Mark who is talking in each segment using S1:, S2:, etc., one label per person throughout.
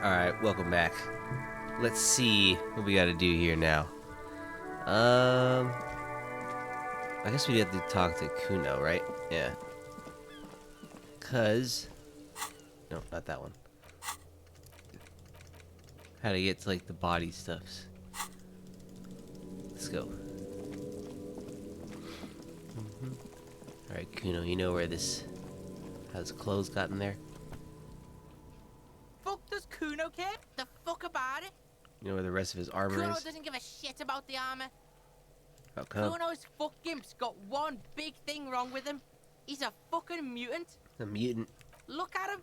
S1: Alright, welcome back. Let's see what we gotta do here now. I guess we have to talk to Kuno, right? Yeah. No, not that one. How to get to, like, the body stuffs. Let's go. Alright, Kuno, you know where this... how his clothes got in there?
S2: Fuck does Kuno care? The fuck about it?
S1: You know where the rest of his armor
S2: Kuno
S1: is?
S2: doesn't give a shit about the armor.
S1: How come?
S2: Kuno's fuck gimp's got one big thing wrong with him. He's a fucking mutant.
S1: A mutant.
S2: Look at him.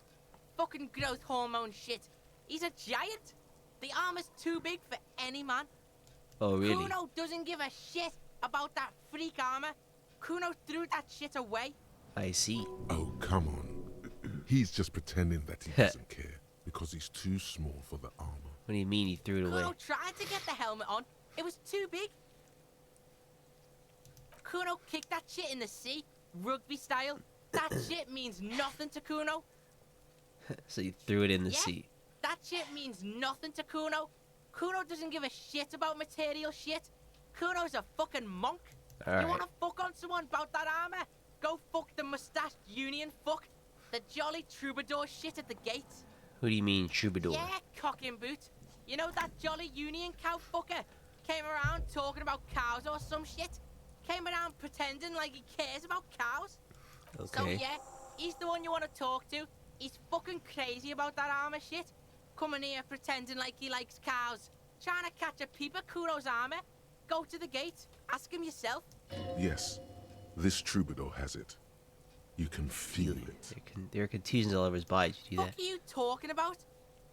S2: Fucking growth hormone shit. He's a giant. The armor's too big for any man.
S1: Oh, really?
S2: Kuno doesn't give a shit about that freak armor. Kuno threw that shit away.
S1: I see.
S3: Oh, come on. He's just pretending that he doesn't care because he's too small for the armor.
S1: What do you mean he threw it away?
S2: Kuno tried to get the helmet on. It was too big. Kuno kicked that shit in the sea, rugby style. That shit means nothing to Kuno.
S1: So you threw it in the
S2: Yeah.
S1: sea.
S2: That shit means nothing to Kuno. Kuno doesn't give a shit about material shit. Kuno's a fucking monk.
S1: Alright.
S2: You wanna fuck on someone about that armor? Go fuck the mustached union fuck. The jolly troubadour shit at the gates.
S1: Who do you mean, troubadour?
S2: Yeah, cock in boot. You know that jolly union cow fucker? Came around talking about cows or some shit? Came around pretending like he cares about cows? So
S1: Okay.
S2: yeah, he's the one you want to talk to. He's fucking crazy about that armor shit. Coming here pretending like he likes cows. Trying to catch a peep at Kuro's armor. Go to the gate. Ask him yourself.
S3: Yes, this troubadour has it. You can feel it.
S1: There are contusions all over his body. Did you do
S2: What
S1: that?
S2: are you talking about?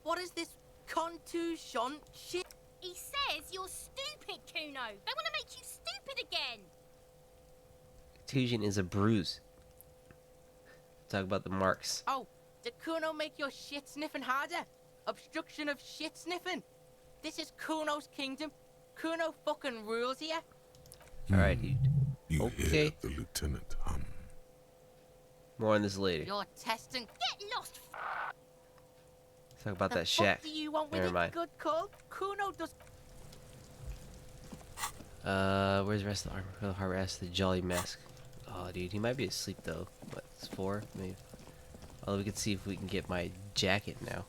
S2: What is this contusion shit?
S4: He says you're stupid, Kuno. They want to make you stupid again.
S1: Contusion is a bruise. Talk about the marks.
S2: Oh, did Kuno make your shit sniffing harder? Obstruction of shit sniffing? This is Kuno's kingdom. Kuno fucking rules here.
S1: Alright, dude.
S3: You
S1: Okay.
S3: hear the lieutenant hum.
S1: More on this later.
S2: You're testing.
S4: Get lost.
S1: Talk about
S2: The
S1: that
S2: fuck
S1: shack.
S2: do you want with
S1: Never
S2: it?
S1: mind.
S2: Good call. Kuno does.
S1: Where's the rest of the armor? The harbor ass, the jolly mask. Oh, dude, he might be asleep though. What? It's 4, maybe. Although we can see if we can get my jacket now.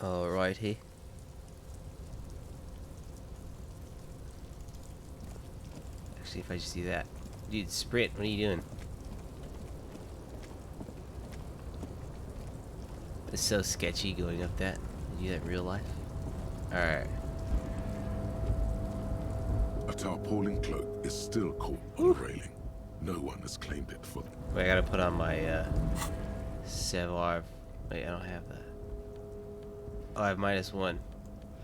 S1: Alrighty. Actually, if I just do that. Dude, sprint, what are you doing? It's so sketchy going up that. You do that in real life? Alright.
S3: A tarpaulin cloak is still caught on the railing. No one has claimed it for them.
S1: Wait, I gotta put on my, Savoir. Wait, I don't have that. Oh, I have -1.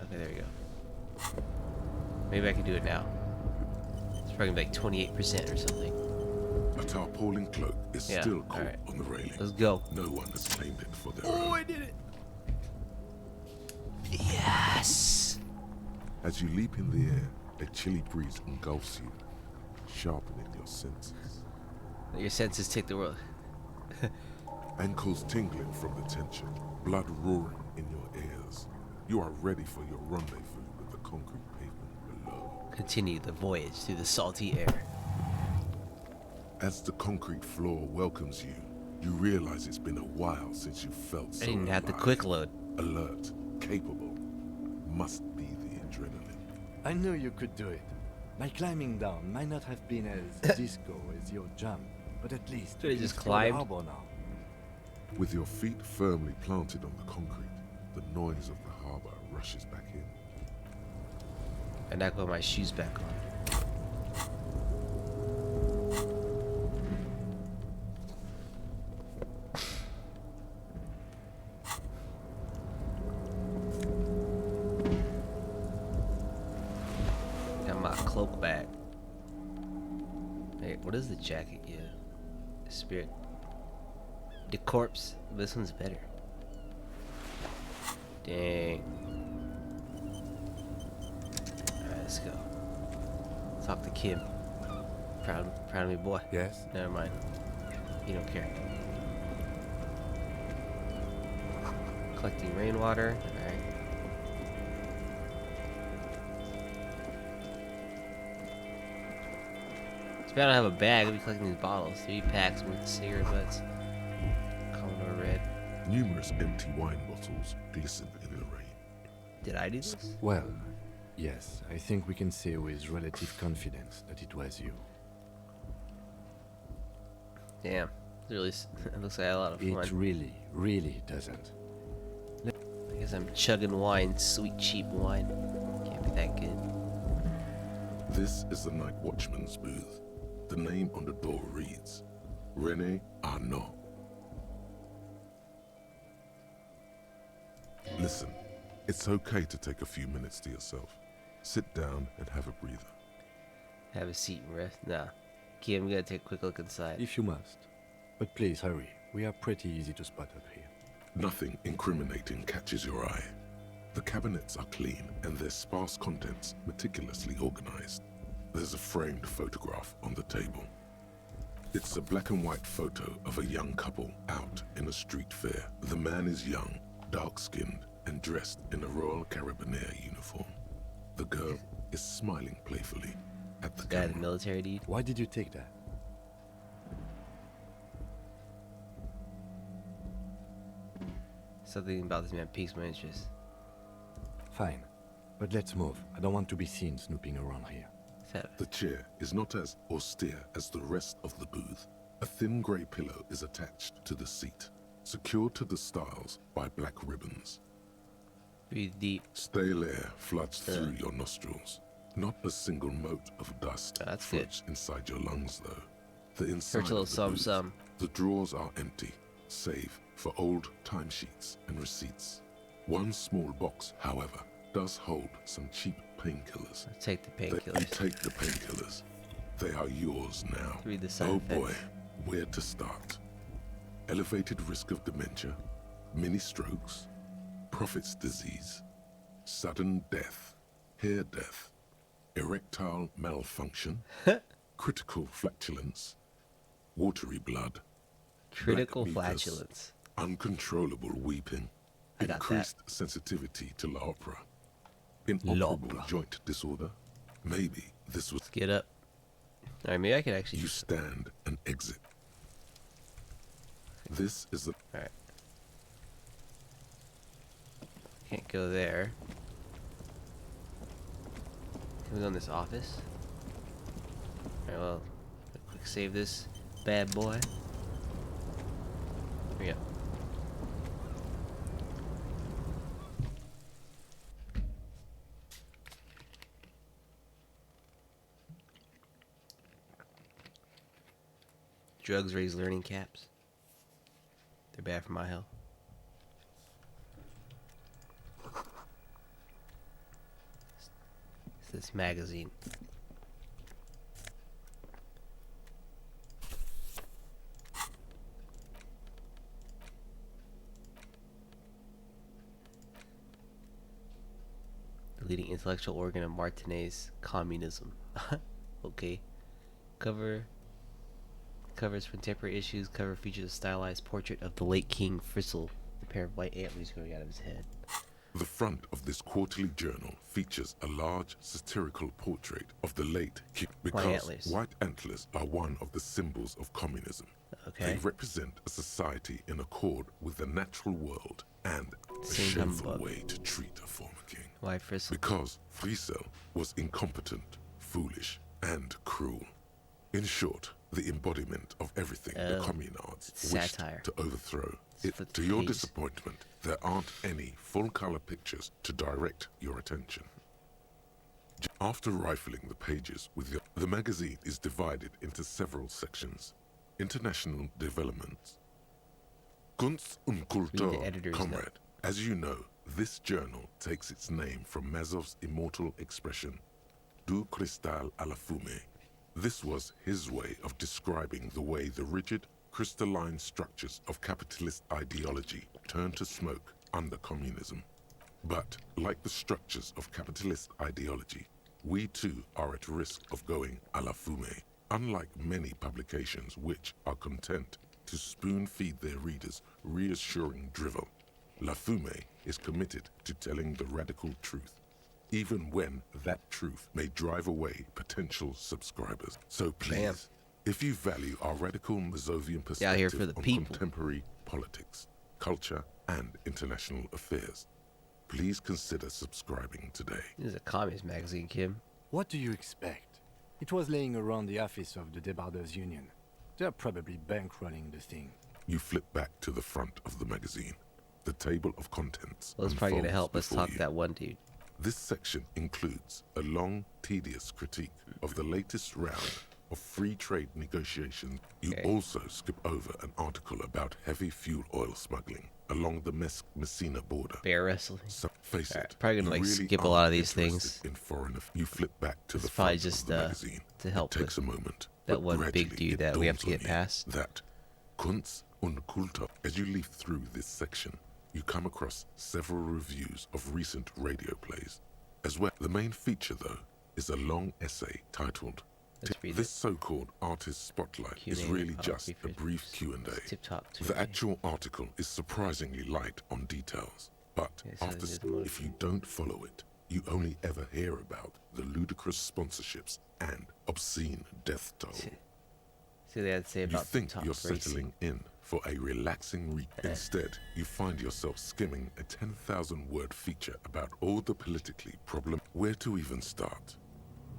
S1: Okay, there we go. Maybe I can do it now. It's probably gonna be like 28% or something.
S3: A tarpaulin cloak is
S1: Yeah,
S3: still caught
S1: alright.
S3: on the railing.
S1: Let's go.
S3: No one has claimed it for their own.
S1: I did it! Yes!
S3: As you leap in the air, a chilly breeze engulfs you, sharpening your senses.
S1: Let your senses take the world.
S3: Ankles tingling from the tension, blood roaring in your ears. You are ready for your rendezvous with the concrete pavement below.
S1: Continue the voyage through the salty air.
S3: As the concrete floor welcomes you, you realize it's been a while since you felt so
S1: I didn't have the
S3: alive.
S1: quick load.
S3: Alert, capable. Must be the adrenaline.
S5: I knew you could do it. My climbing down might not have been as disco as your jump, but at least
S1: So you
S5: you
S1: just
S5: explore the
S1: climbed?
S5: harbor now.
S3: With your feet firmly planted on the concrete, the noise of the harbor rushes back in.
S1: And I put my shoes back on. Hey, what does the jacket give? Spirit. The corpse. This one's better. Dang. Alright, let's go. Talk to Kim. Proud of me, boy.
S5: Yes?
S1: Never mind. You don't care. Collecting rainwater. Alright. It's bad I don't have a bag. I'll be collecting these bottles. 3 packs worth of cigarette butts. Commodore Red.
S3: Numerous empty wine bottles glisten in the rain.
S1: Did I do this?
S5: Well, yes, I think we can say with relative confidence that it was you.
S1: Damn. It looks like a lot of
S5: It
S1: fun.
S5: really doesn't.
S1: I guess I'm chugging wine. Sweet, cheap wine. Can't be that good.
S3: This is the night watchman's booth. The name on the door reads, René Arnaud. Listen, it's okay to take a few minutes to yourself. Sit down and have a breather.
S1: Have a seat and rest. Nah. Kim, we gotta take a quick look inside.
S5: If you must. But please hurry. We are pretty easy to spot up here.
S3: Nothing incriminating catches your eye. The cabinets are clean and their sparse contents meticulously organized. There's a framed photograph on the table. It's a black and white photo of a young couple out in a street fair. The man is young, dark-skinned, and dressed in a Royal Carabinieri uniform. The girl is smiling playfully at the
S1: Guy in the
S3: camera.
S1: military dude.
S5: Why did you take that?
S1: Something about this man piques my interest.
S5: Fine. But let's move. I don't want to be seen snooping around here.
S3: The chair is not as austere as the rest of the booth. A thin grey pillow is attached to the seat, secured to the stiles by black ribbons.
S1: Breathe deep.
S3: Stale air floods through your nostrils. Not a single mote of dust
S1: That's good.
S3: floats inside your lungs, though. The inside
S1: Hurts a little
S3: of the
S1: some
S3: booth,
S1: some.
S3: the drawers are empty, save for old timesheets and receipts. One small box, however, does hold some cheap painkillers.
S1: Let's take the
S3: You
S1: painkillers.
S3: take the painkillers. They are yours now.
S1: Read the side
S3: Oh
S1: effects.
S3: boy, where to start? Elevated risk of dementia, mini strokes, Prophet's disease, sudden death, hair death, erectile malfunction, critical flatulence, watery blood,
S1: Critical
S3: black mucus,
S1: flatulence.
S3: uncontrollable weeping,
S1: I got that.
S3: increased sensitivity to la opera, inoperable
S1: L'opera.
S3: joint disorder. Maybe this was.
S1: Get up. Alright, maybe I could actually.
S3: You stand and exit. This is the.
S1: Alright. Can't go there. Can we go in this office? Alright, well, quick save this bad boy. Here we go. Drugs raise learning caps. They're bad for my health. It's this magazine. The leading intellectual organ of Martinez communism. Okay. Covers contemporary issues. Cover features a stylized portrait of the late King Frizzle, a pair of white antlers growing out of his head.
S3: The front of this quarterly journal features a large satirical portrait of the late king because
S1: antlers.
S3: white antlers are one of the symbols of communism.
S1: Okay.
S3: They represent a society in accord with the natural world and a
S1: Same
S3: shameful
S1: humbug.
S3: way to treat a former king.
S1: Why Frizzle?
S3: Because Friesel was incompetent, foolish, and cruel. In short, the embodiment of everything the
S1: Oh,
S3: communards
S1: it's
S3: wished
S1: satire.
S3: to overthrow.
S1: It's for
S3: To your
S1: kids.
S3: disappointment, there aren't any full-color pictures to direct your attention. After rifling the pages with the magazine is divided into several sections. International developments. Kunst und
S1: Read
S3: Kultur,
S1: the editor's
S3: comrade.
S1: note.
S3: As you know, this journal takes its name from Mazov's immortal expression, Du cristal à la fumée, This was his way of describing the way the rigid, crystalline structures of capitalist ideology turned to smoke under communism. But, like the structures of capitalist ideology, we too are at risk of going à la fumée. Unlike many publications which are content to spoon-feed their readers reassuring drivel, La Fumée is committed to telling the radical truth, even when that truth may drive away potential subscribers. So please, if you value our radical Mazovian
S1: here for
S3: perspective
S1: the
S3: on
S1: people.
S3: contemporary politics, culture, and international affairs, please consider subscribing today.
S1: This is a communist magazine, Kim.
S5: What do you expect? It was laying around the office of the Debarders Union. They're probably bankrolling the thing.
S3: You flip back to the front of the magazine. The table of contents.
S1: Well, it's probably gonna
S3: unfolds
S1: help us
S3: before
S1: talk
S3: you.
S1: that one dude.
S3: This section includes a long, tedious critique of the latest round of free trade negotiations. You
S1: Okay.
S3: also skip over an article about heavy fuel oil smuggling along the Messina border.
S1: Bear wrestling.
S3: So, face
S1: Alright,
S3: it,
S1: probably gonna,
S3: you
S1: like,
S3: really
S1: skip a lot of
S3: aren't
S1: these
S3: interested
S1: things.
S3: In foreign you flip back to
S1: It's
S3: the
S1: probably
S3: front
S1: just,
S3: of the magazine.
S1: to help
S3: It takes
S1: with
S3: a moment.
S1: that
S3: but
S1: one big
S3: gradually
S1: dude
S3: it
S1: that we have
S3: dawns
S1: to get
S3: on you
S1: past.
S3: That Kunst und Kultur. As you leaf through this section, you come across several reviews of recent radio plays. As well, the main feature, though, is a long essay titled
S1: Let's read
S3: This
S1: it.
S3: So-Called Artist Spotlight is
S1: Q&A.
S3: really
S1: Oh,
S3: just a
S1: brief-
S3: brief Q&A.
S1: Tip-top
S3: The
S1: Q&A.
S3: actual article is surprisingly light on details, but
S1: Yeah, so
S3: after
S1: there's more.
S3: if you don't follow it, you only ever hear about the ludicrous sponsorships and obscene death toll.
S1: See what they had to say
S3: You
S1: about
S3: think
S1: top
S3: you're
S1: racing.
S3: settling in for a relaxing read. Instead, you find yourself skimming a 10,000-word feature about all the politically problem. Where to even start?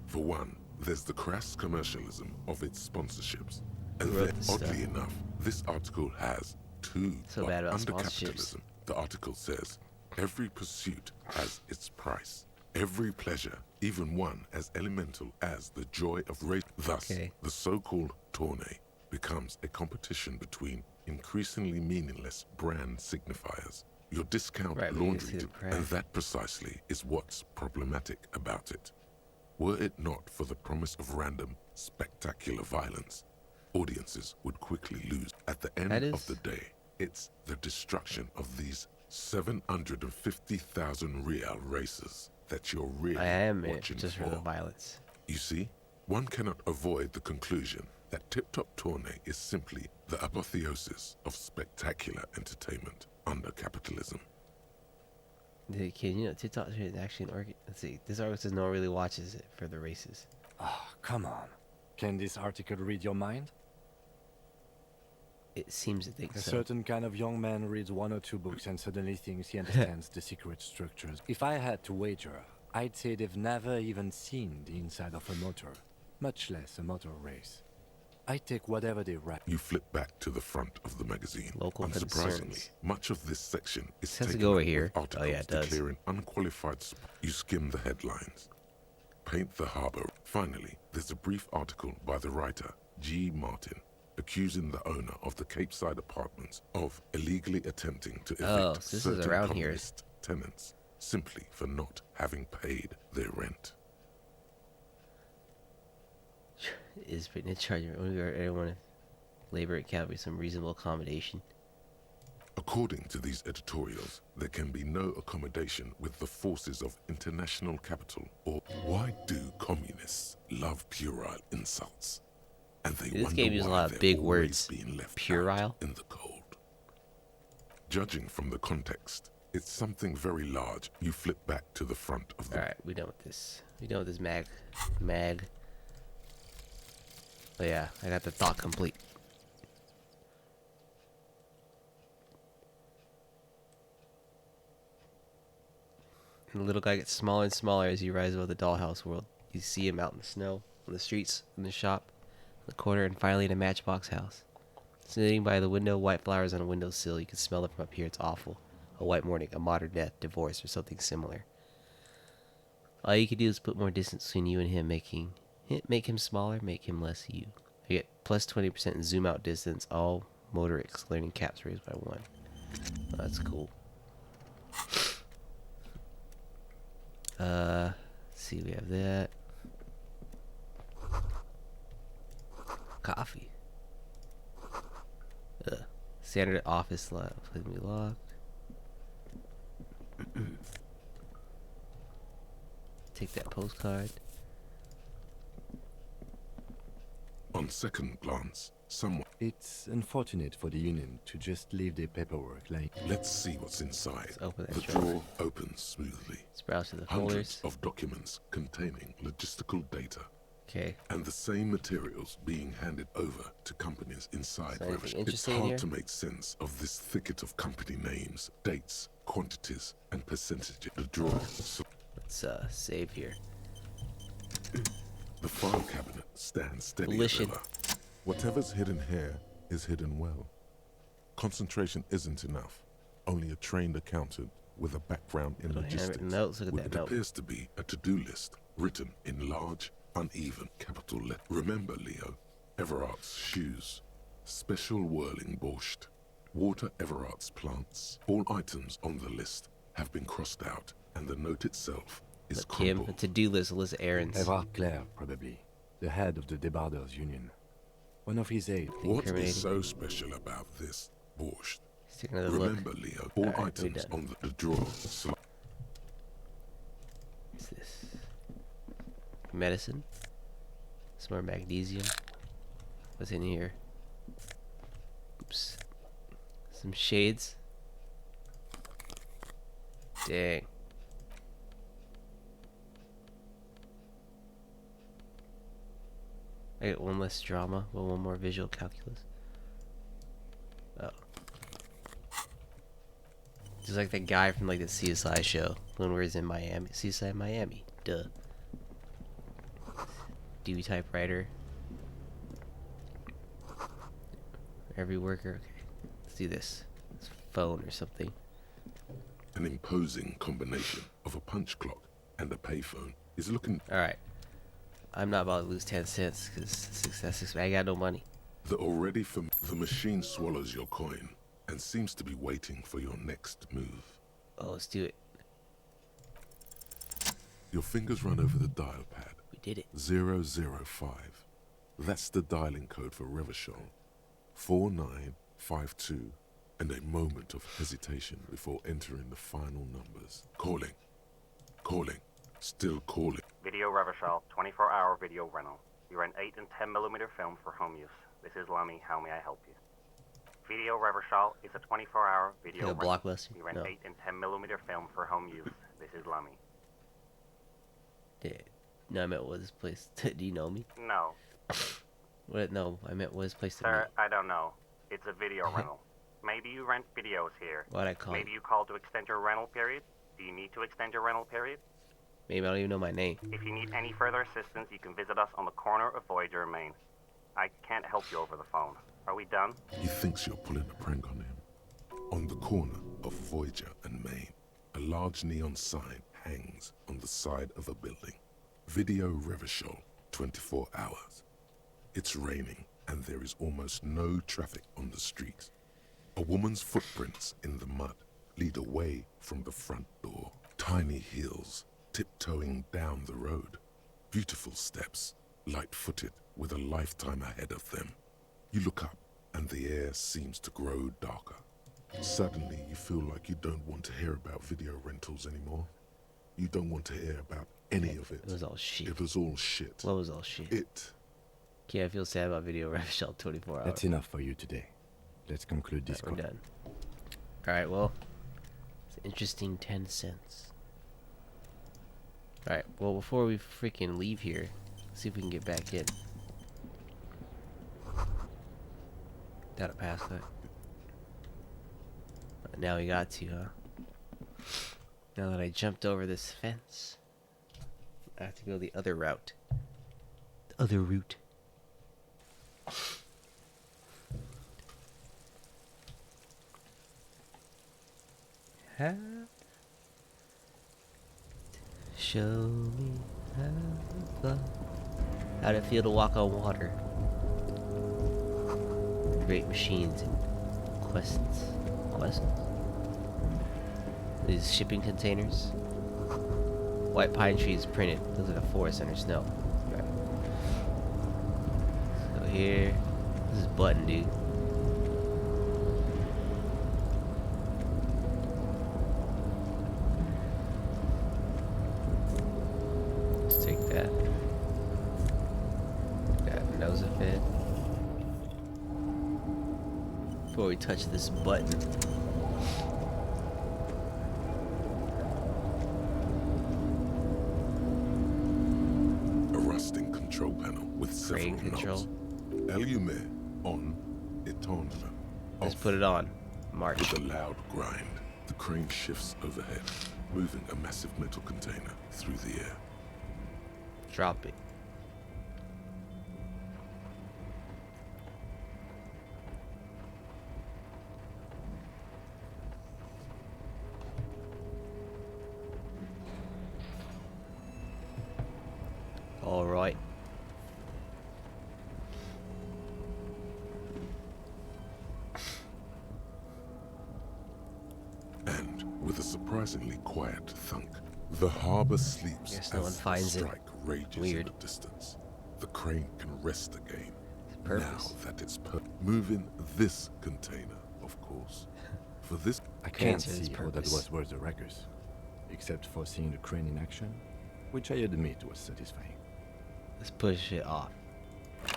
S3: For one, there's the crass commercialism of its sponsorships. And
S1: Who wrote
S3: then,
S1: this
S3: oddly
S1: stuff?
S3: enough, this article has two.
S1: So
S3: but
S1: bad about
S3: under
S1: sponsorships.
S3: capitalism, the article says, every pursuit has its price. Every pleasure, even one as elemental as the joy of race. Thus,
S1: Okay.
S3: the so-called tournée becomes a competition between increasingly meaningless brand signifiers. Your discount
S1: Right, but you can
S3: laundry,
S1: see the price.
S3: and that precisely is what's problematic about it. Were it not for the promise of random, spectacular violence, audiences would quickly lose. At the end
S1: That
S3: of
S1: is-
S3: the day, it's the destruction of these 750,000 real races that you're really
S1: I am it,
S3: watching
S1: just for the violence.
S3: You see, one cannot avoid the conclusion that Tip Top Tournée is simply the apotheosis of spectacular entertainment under capitalism.
S1: Can you know TikTok is actually an organ? Let's see. This article says no one really watches it for the races.
S5: Oh, come on. Can this article read your mind?
S1: It seems to think
S5: A
S1: so.
S5: certain kind of young man reads one or two books and suddenly thinks he understands the secret structures. If I had to wager, I'd say they've never even seen the inside of a motor, much less a motor race. I take whatever they write.
S3: You flip back to the front of the magazine.
S1: Local
S3: Unsurprisingly,
S1: concerns.
S3: much of this section is
S1: It has to
S3: taken
S1: go over
S3: up with
S1: here. Oh,
S3: articles
S1: yeah, it does.
S3: declaring unqualified support. You skim the headlines. Paint the harbour. Finally, there's a brief article by the writer, G. Martin, accusing the owner of the Cape Side Apartments of illegally attempting to evict
S1: Oh, so this is
S3: certain
S1: around here.
S3: communist tenants simply for not having paid their rent.
S1: Is putting in charge of everyone labor it can't be some reasonable accommodation.
S3: According to these editorials, there can be no accommodation with the forces of international capital. Or why do communists love puerile insults? And they
S1: This
S3: wonder
S1: game uses a
S3: why
S1: lot of
S3: they're
S1: big
S3: always
S1: words.
S3: being left
S1: Puerile?
S3: out in the cold. Judging from the context, it's something very large. You flip back to the front of the
S1: Alright, we done with this. We done with this mag. But yeah, I got the thought complete. And the little guy gets smaller and smaller as you rise above the dollhouse world. You see him out in the snow, on the streets, in the shop, in the corner, and finally in a matchbox house. Sitting by the window, white flowers on a windowsill. You can smell them from up here. It's awful. A white morning, a modern death, divorce, or something similar. All you can do is put more distance between you and him, make him smaller, make him less you. You get plus 20% in zoom out distance. All motorics learning caps raised by 1. Oh, that's cool. Let's see, we have that. coffee. Standard office lot. Please be locked. Take that postcard.
S3: On second glance, someone...
S5: It's unfortunate for the Union to just leave their paperwork like...
S3: Let's see what's inside.
S1: Let's open that
S3: The
S1: drawer.
S3: drawer opens smoothly.
S1: Let's browse through the
S3: Hundreds
S1: folders.
S3: of documents containing logistical data
S1: Okay.
S3: and the same materials being handed over to companies inside
S1: Is there anything
S3: Revish. It's
S1: interesting in
S3: hard
S1: here?
S3: to make sense of this thicket of company names, dates, quantities, and percentages. The drawer,
S1: Let's save here.
S3: the file cabinet stands steady as
S1: Volition.
S3: ever. Whatever's hidden here is hidden well. Concentration isn't enough. Only a trained accountant with a background in
S1: Little
S3: logistics.
S1: handwritten notes. Look at
S3: What
S1: that
S3: it
S1: note.
S3: appears to be a to-do list written in large, uneven capital letters. Remember, Leo, Everart's shoes, special whirling borscht, water Everart's plants. All items on the list have been crossed out, and the note itself is
S1: Look, Kim, a
S3: crumbled.
S1: to-do list, a list of errands.
S5: Everard Clare, probably. The head of the Debarders Union. One of his aides.
S3: What
S1: incriminating.
S3: is so special about this borscht?
S1: Let's take another look.
S3: Remember, Leo, all
S1: Alright, we're
S3: items
S1: done.
S3: on the drawer.
S1: What's this? Medicine. Some more magnesium. What's in here? Oops. Some shades. Dang. I get one less drama, but one more visual calculus. Oh. Just like the guy from like the CSI show when we was in Miami. CSI Miami. Duh. Dewey typewriter. Every worker. Okay. Let's do this. It's phone or something.
S3: An imposing combination of a punch clock and a payphone is looking
S1: Alright. I'm not about to lose 10 cents because I got no money.
S3: the machine swallows your coin and seems to be waiting for your next move.
S1: Oh, let's do it.
S3: Your fingers run over the dial pad.
S1: We did it.
S3: 005. That's the dialing code for Revachol. 4952. And a moment of hesitation before entering the final numbers. Calling. Calling. Still calling.
S6: Video Revachol, 24-hour video rental. You rent 8 and 10mm film for home use. This is Lummy. How may I help you? Video Revachol is a 24-hour video
S1: Like a
S6: rental.
S1: Blockbuster?
S6: You rent
S1: No.
S6: 8 and 10mm film for home use. This is Lummy.
S1: Yeah. No, I meant what his place. Do you know me?
S6: No,
S1: What? No, I meant what his place to
S6: sir,
S1: me.
S6: I don't know. It's a video rental. Maybe you rent videos here.
S1: Why'd I call?
S6: Maybe you called to extend your rental period. Do you need to extend your rental period?
S1: Maybe I don't even know my name.
S6: If you need any further assistance, you can visit us on the corner of Voyager and Main. I can't help you over the phone. Are we done?
S3: He thinks you're pulling a prank on him. On the corner of Voyager and Main, a large neon sign hangs on the side of a building. Video Revachol, 24 hours. It's raining and there is almost no traffic on the street. A woman's footprints in the mud lead away from the front door. Tiny heels tiptoeing down the road. Beautiful steps, light-footed with a lifetime ahead of them. You look up and the air seems to grow darker. Suddenly you feel like you don't want to hear about video rentals anymore. You don't want to hear about any of it.
S1: It was all shit.
S3: It was all shit.
S1: What was all shit?
S3: It.
S1: Okay, I feel sad about Video Revachol 24 hours.
S5: That's enough for you today. Let's conclude this
S1: Alright, we're
S5: call.
S1: done. Alright, well, it's an interesting 10 cents. Alright, well, before we freaking leave here, let's see if we can get back in. Got a passcode. Now we got to, huh? Now that I jumped over this fence, I have to go the other route. The other route. Show me how'd it feel to walk on water. Great machines and quests. These shipping containers. White pine trees printed. Looks like a forest under snow. Right. So here. This is button, dude. Let's take that. Got nose of it. Before we touch this button.
S3: A rusting control panel with several
S1: Crane control.
S3: knobs. Elysium on, éteindre.
S1: Let's
S3: Off.
S1: put it on. March.
S3: With a loud grind, the crane shifts overhead, moving a massive metal container through the air.
S1: Drop it. All right.
S3: And with a surprisingly quiet thunk, the harbor sleeps
S1: Guess no one
S3: as the
S1: finds it.
S3: strike rages
S1: Weird.
S3: in the distance. The crane can rest again.
S1: Purpose.
S3: Now that it's moving this container, of course. For this,
S5: I can't
S1: Answer its
S5: see how that
S1: purpose.
S5: was worth the records, except for seeing the crane in action, which I admit was satisfying.
S1: Let's push it off.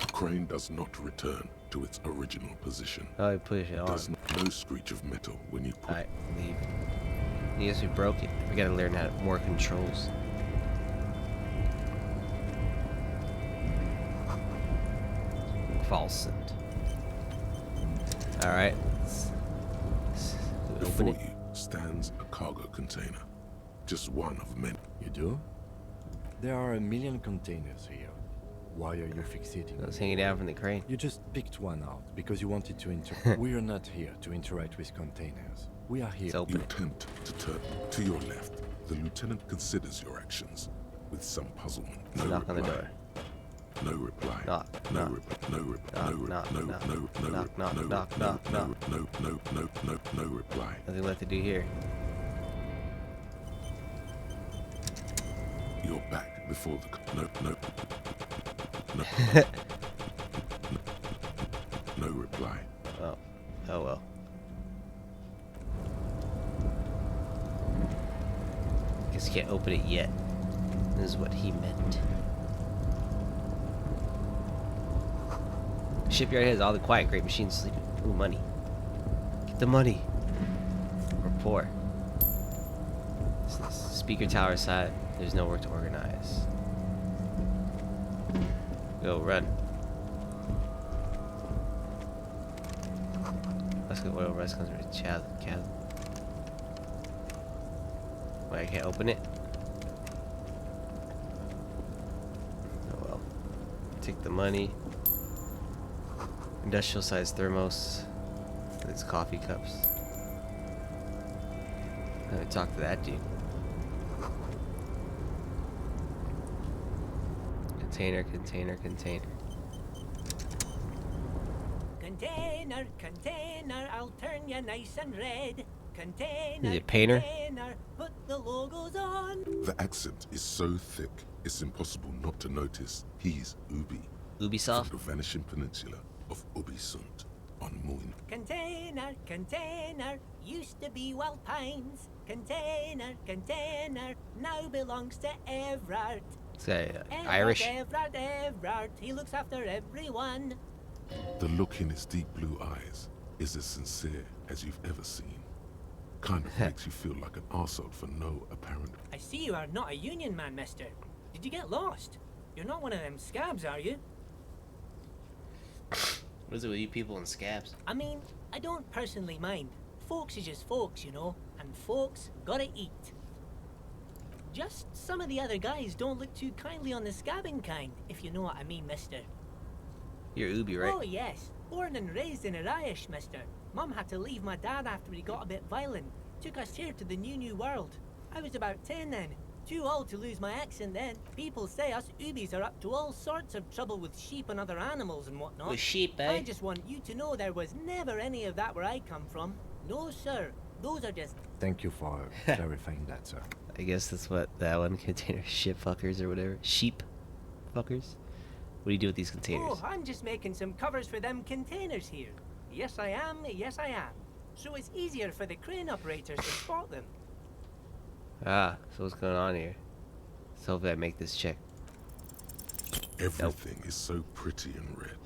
S3: the crane does not return to its original position.
S1: Oh, we push it
S3: It
S1: on.
S3: does no screech of metal when you put
S1: Alright, leave. Yes, we broke it. We gotta learn how to more controls. False. Alright. Let's open
S3: Before
S1: it.
S3: you stands a cargo container. Just one of many.
S5: You do? There are a million containers here. Why are you fixating?
S1: It was hanging down from the crane.
S5: You just picked one out because you wanted to interact. We are not here to interact with containers. We are here.
S1: It's
S3: You
S1: open.
S3: attempt to turn to your left. The lieutenant considers your actions with some puzzlement. No
S1: Knock on the
S3: reply.
S1: door.
S3: No reply.
S1: Knock,
S3: No
S1: knock.
S3: reply. No reply.
S1: Knock,
S3: No reply.
S1: knock,
S3: No
S1: knock.
S3: no no
S1: Knock, knock,
S3: no
S1: knock,
S3: no
S1: knock,
S3: no
S1: knock.
S3: no reply.
S1: Nothing left to do here.
S3: You're back before the no no no reply.
S1: Oh. Oh well. Guess you can't open it yet. This is what he meant. Shipyard has all the quiet, great machines sleeping. Ooh, money. Get the money. We're poor. Speaker tower side. There's no work to organize. Go, run. Let's go oil rest comes with chasm. Wait, I can't open it? Oh well. Take the money. Industrial size thermos. It's coffee cups. Let me talk to that dude. Container.
S7: Container, I'll turn you nice and red. Container,
S1: Is it painter?
S7: container, put the logos on.
S3: The accent is so thick, it's impossible not to notice he's Ubi
S1: Ubisoft?
S3: from the vanishing peninsula of Ubisunt on Moon.
S7: Container, used to be Wild Pines. Container, now belongs to Everard.
S1: Is that Irish?
S7: Everard, he looks after everyone.
S3: The look in his deep blue eyes is as sincere as you've ever seen. Kind of makes you feel like an arsehole for no apparent.
S7: I see you are not a union man, mister. Did you get lost? You're not one of them scabs, are you?
S1: What is it with you people and scabs?
S7: I mean, I don't personally mind. Folks is just folks, you know, and folks gotta eat. Just some of the other guys don't look too kindly on the scabbing kind, if you know what I mean, mister.
S1: You're Ubi, right?
S7: Oh, yes. Born and raised in Irish, mister. Mum had to leave my dad after he got a bit violent. Took us here to the new world. I was about 10 then. Too old to lose my accent then. People say us Ubis are up to all sorts of trouble with sheep and other animals and whatnot.
S1: With sheep, eh?
S7: I just want you to know there was never any of that where I come from. No, sir. Those are just...
S5: Thank you for clarifying that, sir.
S1: I guess that's what that one container ship fuckers or whatever. Sheep fuckers. What do you do with these containers?
S7: Oh, I'm just making some covers for them containers here. Yes, I am. Yes, I am. So it's easier for the crane operators to spot them.
S1: Ah, so what's going on here? Let's hope I make this check.
S3: Everything is so pretty and red.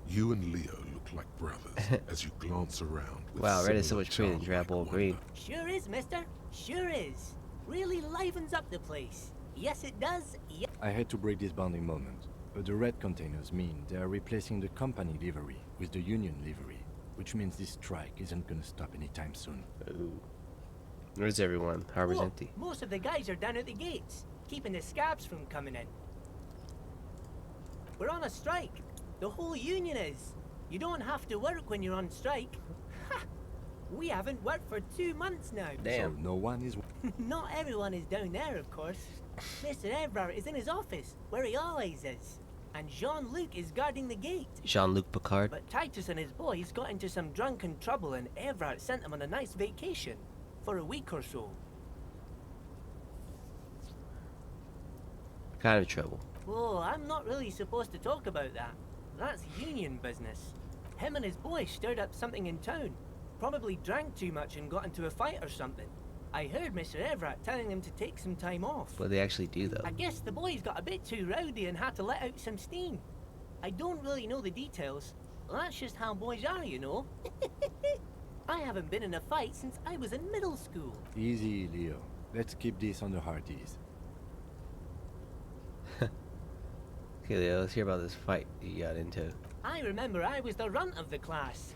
S3: You and Leo look like brothers as you glance around. With
S1: Wow, red is so
S3: similar
S1: much prettier than
S3: childlike
S1: drab old
S3: wonder.
S1: green.
S7: Sure is, mister. Sure is. Really livens up the place. Yes, it does. Yes.
S5: I hate to break this bonding moment, but the red containers mean they are replacing the company livery with the union livery, which means this strike isn't gonna stop anytime soon.
S1: Ooh. Where's everyone? Harbor's
S7: Whoa,
S1: empty.
S7: most of the guys are down at the gates, keeping the scabs from coming in. We're on a strike. The whole union is. You don't have to work when you're on strike. Ha! We haven't worked for 2 months now.
S1: Damn.
S5: So no one is...
S7: Not everyone is down there, of course. Mr. Evrard is in his office, where he always is. And Jean-Luc is guarding the gate.
S1: Jean-Luc Picard.
S7: But Titus and his boys got into some drunken trouble and Evrard sent them on a nice vacation. For a week or so.
S1: What kind of trouble?
S7: Oh, I'm not really supposed to talk about that. That's union business. Him and his boys stirred up something in town. Probably drank too much and got into a fight or something. I heard Mr. Everett telling them to take some time off.
S1: What do they actually do, though?
S7: I guess the boys got a bit too rowdy and had to let out some steam. I don't really know the details. That's just how boys are, you know. I haven't been in a fight since I was in middle school.
S5: Easy, Leo. Let's keep this on the hearties.
S1: Okay, Leo, let's hear about this fight you got into.
S7: I remember I was the runt of the class.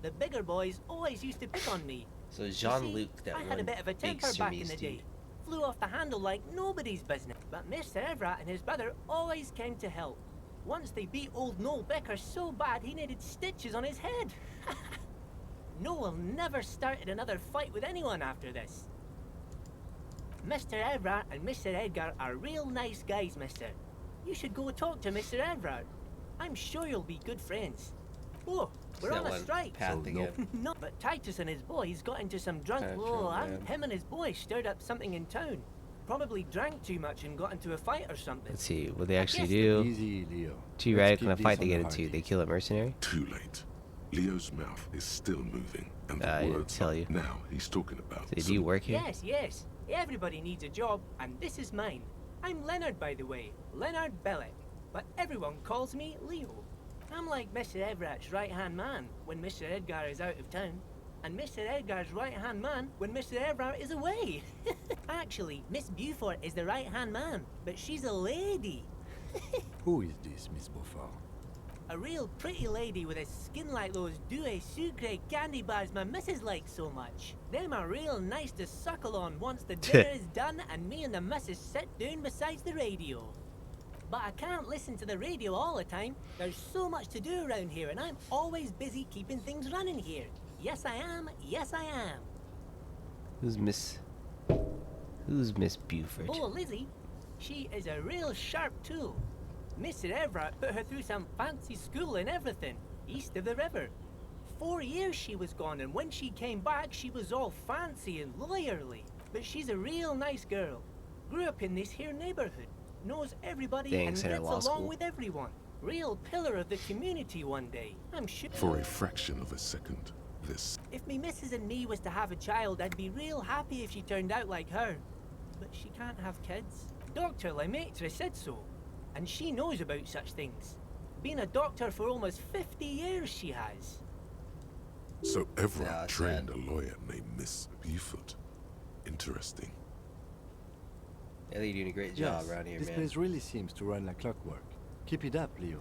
S7: The bigger boys always used to pick on me.
S1: So
S7: You see,
S1: Jean-Luc, that
S7: I
S1: one
S7: had a bit of a
S1: big
S7: temper back in
S1: Suisse
S7: the day.
S1: dude.
S7: Flew off the handle like nobody's business. But Mr. Everett and his brother always came to help. Once they beat old Noel Becker so bad he needed stitches on his head. Noel never started another fight with anyone after this. Mr. Everett and Mr. Edgar are real nice guys, mister. You should go talk to Mr. Everett. I'm sure you'll be good friends. Oh, we're
S1: That
S7: on a
S1: one
S7: strike.
S1: path
S5: So
S1: again.
S7: No, but Titus and his boys got into some drunk.
S1: Kinda
S7: Oh,
S1: true, man.
S7: him and his boys stirred up something in town. Probably drank too much and got into a fight or something.
S1: Let's see what they actually
S7: guess
S1: do.
S5: Easy, Leo.
S1: Too
S5: Let's
S1: radical
S5: keep
S1: in a
S5: this
S1: fight they
S5: on
S1: get
S5: the
S1: into. They
S5: hearties.
S1: kill a mercenary.
S3: Too late. Leo's mouth is still moving, and the
S1: I didn't
S3: words
S1: tell
S3: are
S1: you.
S3: now he's talking about.
S1: So do you work here?
S7: Yes, yes. Everybody needs a job, and this is mine. I'm Leonard, by the way. Leonard Bellick. But everyone calls me Leo. I'm like Mr. Everett's right-hand man when Mr. Edgar is out of town. And Mr. Edgar's right-hand man when Mr. Everett is away. Actually, Miss Beaufort is the right-hand man, but she's a lady.
S5: Who is this, Miss Beaufort?
S7: A real pretty lady with a skin like those Douai Sucre candy bars my missus likes so much. Them are real nice to suckle on once the dinner is done and me and the missus sit down beside the radio. But I can't listen to the radio all the time. There's so much to do around here and I'm always busy keeping things running here. Yes I am, yes I am.
S1: Who's Miss Buford?
S7: Oh, Lizzie, she is a real sharp tool. Mr. Everett put her through some fancy school and everything, east of the river. 4 years she was gone, and when she came back, she was all fancy and lawyerly. But she's a real nice girl. Grew up in this here neighborhood, knows everybody
S1: Dang,
S7: and
S1: sent her to
S7: gets
S1: law
S7: along
S1: school.
S7: with everyone. Real pillar of the community one day, I'm sure.
S3: For a fraction of a second, this
S7: If me missus and me was to have a child, I'd be real happy if she turned out like her. But she can't have kids. Dr. Lemaitre said so. And she knows about such things. Been a doctor for almost 50 years she has.
S3: So Everett
S1: Yeah, it's
S3: trained
S1: sad.
S3: a lawyer named Miss Beaufort. Interesting.
S1: Yeah, you're doing a great job
S5: Yes,
S1: around here,
S5: this
S1: man.
S5: place really seems to run like clockwork. Keep it up, Leo.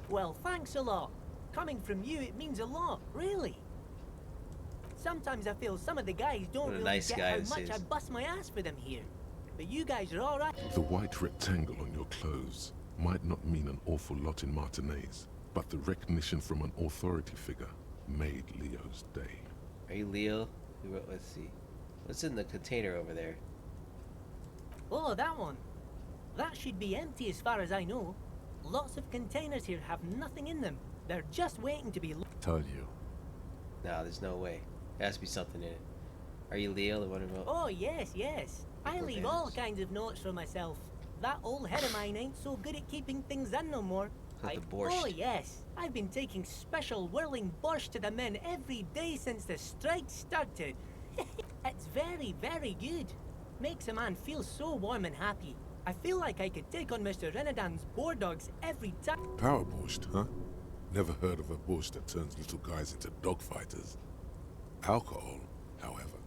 S7: Well, thanks a lot. Coming from you, it means a lot, really. Sometimes I feel some of the guys don't
S1: What a
S7: really
S1: nice
S7: get
S1: guy
S7: how
S1: this
S7: much
S1: is.
S7: I bust my ass for them here. But you guys are alright.
S3: The white rectangle on your clothes might not mean an awful lot in Martinaise, but the recognition from an authority figure made Leo's day.
S1: Are you Leo? Let's see. What's in the container over there?
S7: Oh, that one. That should be empty as far as I know. Lots of containers here have nothing in them. They're just waiting to be
S5: Told you.
S1: No, there's no way. There has to be something in it. Are you Leo, the one who wrote?
S7: Oh, yes, yes. I
S1: Equal
S7: leave all
S1: banners.
S7: kinds of notes for myself. That old head of mine ain't so good at keeping things in no more.
S1: Got the
S7: Oh
S1: borscht.
S7: yes, I've been taking special whirling borscht to the men every day since the strike started. It's very, very good. Makes a man feel so warm and happy. I feel like I could take on Mr. Renadan's boar dogs every time.
S3: Power borscht, huh? Never heard of a borscht that turns little guys into dogfighters. Alcohol, however.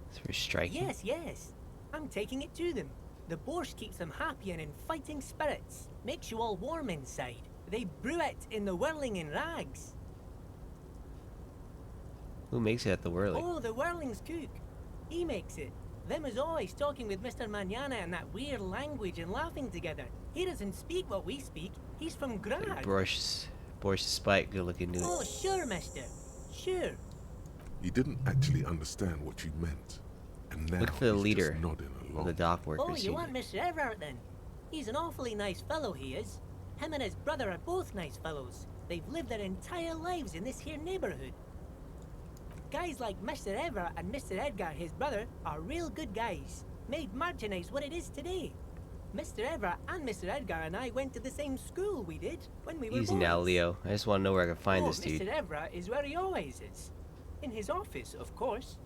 S1: It's very striking.
S7: Yes, yes. I'm taking it to them. The borscht keeps them happy and in fighting spirits. Makes you all warm inside. They brew it in the whirling in rags.
S1: Who makes it at the whirling?
S7: Oh, the whirling's cook. He makes it. Them is always talking with Mr. Manana in that weird language and laughing together. He doesn't speak what we speak. He's from Grad.
S1: Borscht Spike, good looking dude.
S7: Oh, sure, mister. Sure.
S3: He didn't actually understand what you meant. And now
S1: Look for the
S3: he's
S1: leader
S3: just nodding
S1: of
S3: along.
S1: the dock workers.
S7: Oh, you
S1: union.
S7: want Mr. Everett then? He's an awfully nice fellow, he is. Him and his brother are both nice fellows. They've lived their entire lives in this here neighborhood. Guys like Mr. Everett and Mr. Edgar, his brother, are real good guys. Made Martinez what it is today. Mr. Everett and Mr. Edgar and I went to the same school we did when we were
S1: Easy
S7: boys.
S1: now, Leo. I just want to know where I can find
S7: Oh,
S1: this dude.
S7: Mr. Everett is where he always is. In his office, of course.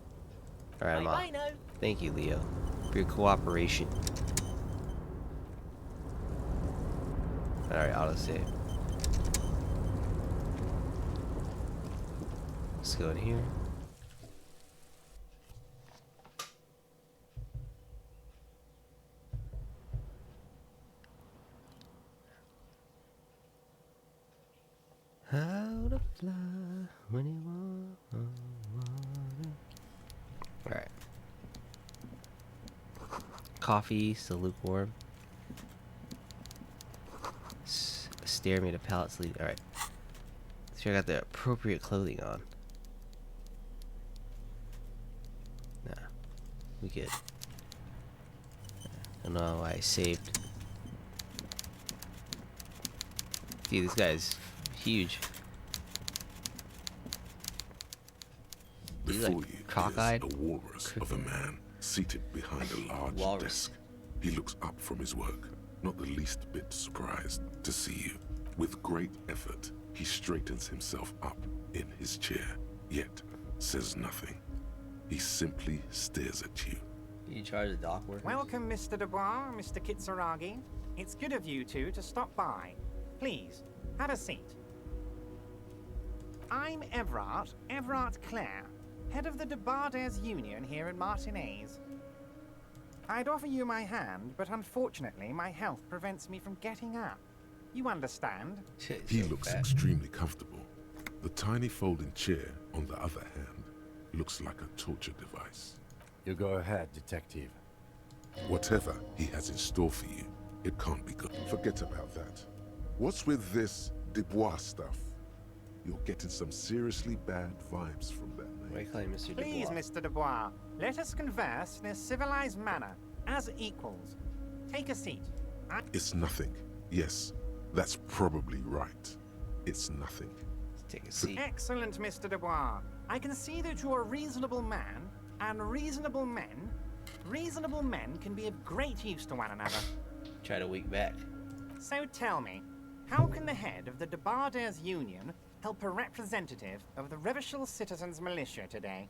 S1: Alright, I'm off.
S7: Bye-bye now.
S1: Thank you, Leo, for your cooperation. Alright, autosave. Let's go in here. How to fly when you want. Alright. Coffee, still lukewarm. Stare made a pallet sleeve. Alright. Sure, I got the appropriate clothing on. Nah. We good. I don't know why I saved. Dude, this guy's huge. He's
S3: Before
S1: like
S3: you
S1: cockeyed.
S3: is a walrus of a man seated behind a large
S1: Walrus.
S3: desk. He looks up from his work, not the least bit surprised to see you. With great effort, he straightens himself up in his chair, yet says nothing. He simply stares at you.
S1: You charge the dock workers?
S8: Welcome, Mr. Dubois, Mr. Kitsuragi. It's good of you two to stop by. Please, have a seat. I'm Everard Clare, head of the Debarders Union here in Martinez. I'd offer you my hand, but unfortunately my health prevents me from getting up. You understand?
S3: He looks extremely comfortable. The tiny folding chair, on the other hand, looks like a torture device.
S5: You go ahead, detective.
S3: Whatever he has in store for you, it can't be good. Forget about that. What's with this Dubois stuff? You're getting some seriously bad vibes from that
S1: Why
S3: name.
S1: you call him Mr.
S8: Please,
S1: Dubois?
S8: Mr. Dubois, let us converse in a civilized manner, as equals. Take a seat.
S3: It's nothing. Yes, that's probably right. It's nothing.
S1: Let's take a seat.
S8: Excellent, Mr. Dubois. I can see that you're a reasonable man, and reasonable men can be of great use to one another.
S1: Try to wink back.
S8: So tell me, how can the head of the Debarders Union help a representative of the Revachol Citizens Militia today?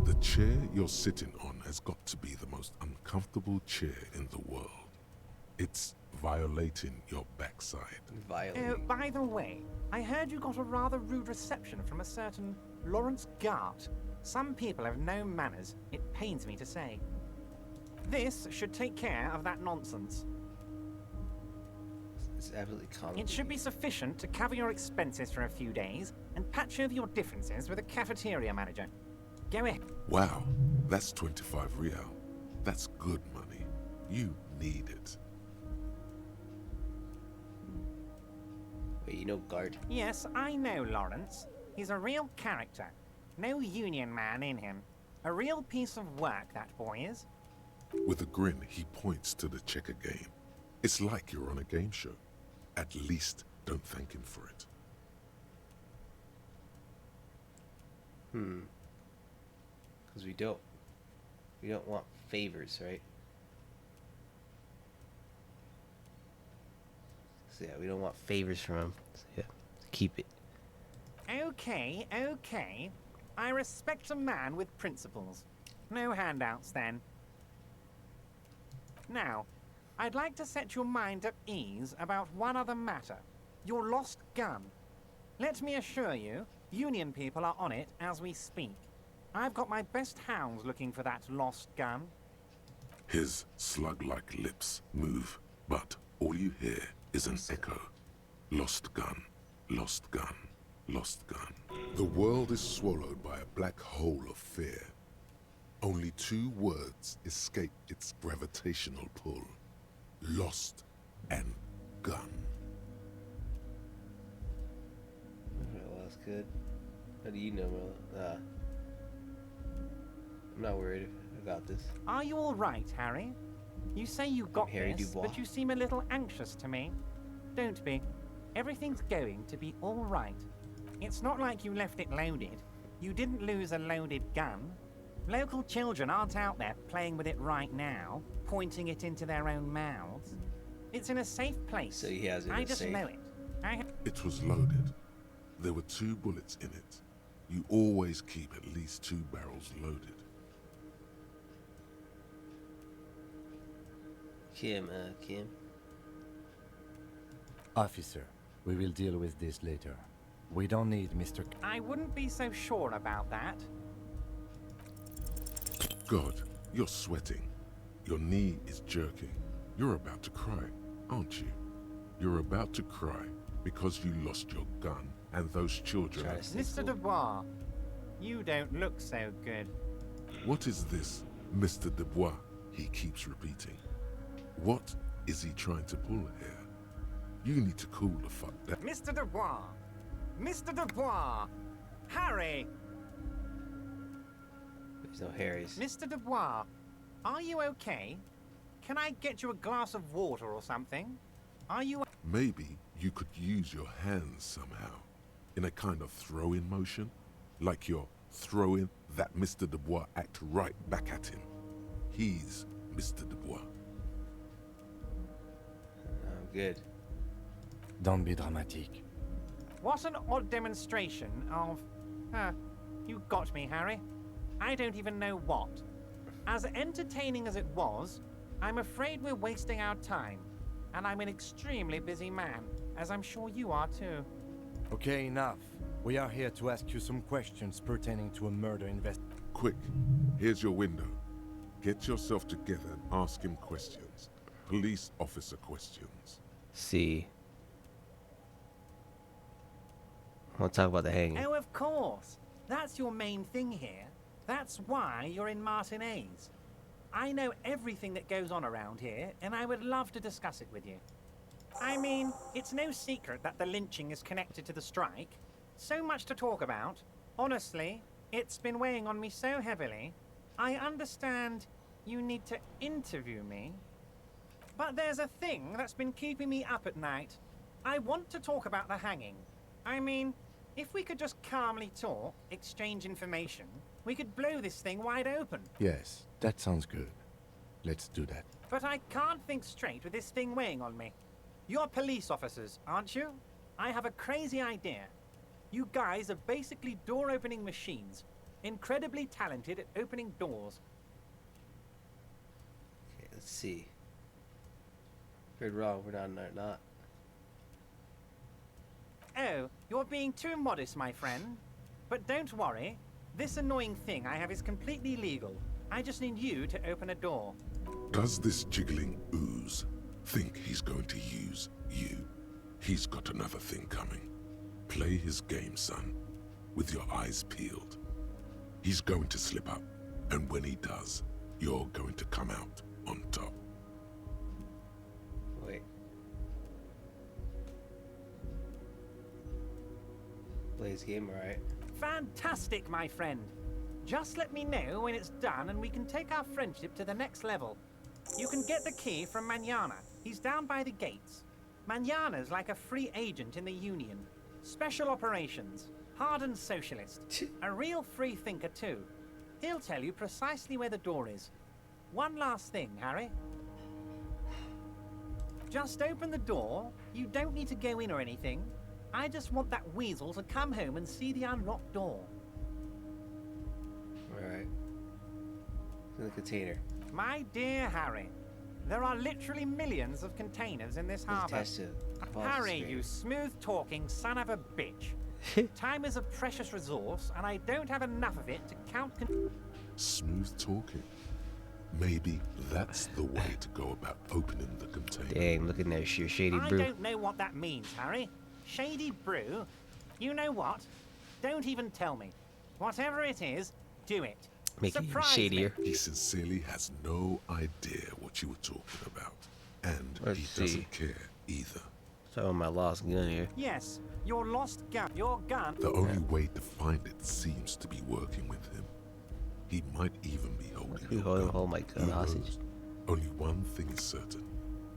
S3: The chair you're sitting on has got to be the most uncomfortable chair in the world. It's violating your backside.
S1: Violent.
S8: By the way, I heard you got a rather rude reception from a certain Lawrence Gart. Some people have no manners, it pains me to say. This should take care of that nonsense.
S1: It's absolutely comical.
S8: It should be sufficient to cover your expenses for a few days and patch over your differences with the cafeteria manager. Go ahead.
S3: Wow, that's 25 real. That's good money. You need it.
S1: Wait, you know Gart?
S8: Yes, I know Lawrence. He's a real character. No union man in him. A real piece of work, that boy is.
S3: With a grin, he points to the checker game. It's like you're on a game show. At least don't thank him for it.
S1: Because we don't want favors, right? So yeah, we don't want favors from him. So yeah, keep it.
S8: Okay, okay. I respect a man with principles. No handouts, then. Now, I'd like to set your mind at ease about one other matter. Your lost gun. Let me assure you, Union people are on it as we speak. I've got my best hounds looking for that lost gun.
S3: His slug-like lips move, but all you hear is an echo. Lost gun, lost gun, lost gun. The world is swallowed by a black hole of fear. Only two words escape its gravitational pull. Lost and gun.
S1: Alright, well, that's good. How do you know, Merlin? I'm not worried. I got this.
S8: Are you all right, Harry? You say you got
S1: Harry
S8: this,
S1: Dubois.
S8: but you seem a little anxious to me. Don't be. Everything's going to be all right. It's not like you left it loaded. You didn't lose a loaded gun. Local children aren't out there playing with it right now, pointing it into their own mouths. It's in a safe place.
S1: So he has it in
S8: I
S1: a
S8: just
S1: safe.
S8: know it.
S3: It was loaded. There were 2 bullets in it. You always keep at least 2 barrels loaded.
S1: Kim.
S5: Officer, we will deal with this later. We don't need Mr.
S8: I wouldn't be so sure about that.
S3: God, you're sweating. Your knee is jerking. You're about to cry, aren't you? You're about to cry because you lost your gun and those children.
S1: Try to stay
S8: Mr.
S1: cool.
S8: Dubois, you don't look so good.
S3: What is this, Mr. Dubois? He keeps repeating. What is he trying to pull here? You need to cool the fuck down.
S8: Mr. Dubois! Mr. Dubois! Harry!
S1: There's no Harrys.
S8: Mr. Dubois, are you okay? Can I get you a glass of water or something? Are you...
S3: Maybe you could use your hands somehow, in a kind of throw-in motion, like you're throwing that Mr. Dubois act right back at him. He's Mr. Dubois.
S1: I'm good.
S5: Don't be dramatic.
S8: What an odd demonstration of... you got me, Harry. I don't even know what. As entertaining as it was, I'm afraid we're wasting our time. And I'm an extremely busy man, as I'm sure you are too.
S5: Okay, enough. We are here to ask you some questions pertaining to a murder investigation.
S3: Quick, here's your window. Get yourself together and ask him questions. Police officer questions.
S1: See. I want to talk about the hanging.
S8: Oh, of course. That's your main thing here. That's why you're in Martinez. I know everything that goes on around here, and I would love to discuss it with you. I mean, it's no secret that the lynching is connected to the strike. So much to talk about. Honestly, it's been weighing on me so heavily. I understand you need to interview me. But there's a thing that's been keeping me up at night. I want to talk about the hanging. I mean, if we could just calmly talk, exchange information, we could blow this thing wide open.
S5: Yes, that sounds good. Let's do that.
S8: But I can't think straight with this thing weighing on me. You're police officers, aren't you? I have a crazy idea. You guys are basically door-opening machines. Incredibly talented at opening doors.
S1: Okay, let's see. Heard wrong. We're not.
S8: Oh, you're being too modest, my friend. But don't worry. This annoying thing I have is completely legal. I just need you to open a door.
S3: Does this jiggling ooze think he's going to use you? He's got another thing coming. Play his game, son, with your eyes peeled. He's going to slip up, and when he does, you're going to come out on top.
S1: Wait. Plays game right.
S8: Fantastic, my friend. Just let me know when it's done and we can take our friendship to the next level. You can get the key from Manana. He's down by the gates. Manana's like a free agent in the Union. Special operations. Hardened socialist. A real free thinker too. He'll tell you precisely where the door is. One last thing, Harry. Just open the door, You don't need to go in or anything. I just want that weasel to come home and see the unlocked door.
S1: Alright. In the container.
S8: My dear Harry, there are literally millions of containers in this
S1: It's
S8: harbour.
S1: attached to the boss
S8: Harry,
S1: screen.
S8: you smooth-talking son of a bitch. Time is a precious resource, and I don't have enough of it to count.
S3: Smooth talking. Maybe that's the way to go about opening the container.
S1: Dang, look at that your shady
S8: I
S1: brew.
S8: don't know what that means, Harry. Shady brew? You know what? Don't even tell me. Whatever it is, do it.
S1: Make it even
S8: Surprise
S1: shadier.
S8: me.
S3: He sincerely has no idea what you were talking about. And
S1: Let's
S3: he
S1: see.
S3: doesn't care either.
S1: So my lost gun here.
S8: Yes, your lost gun. Your gun.
S3: The only way to find it seems to be working with him. He might even be holding
S1: He
S3: your gun.
S1: hold my gun
S3: Who
S1: hostage.
S3: knows? Only one thing is certain.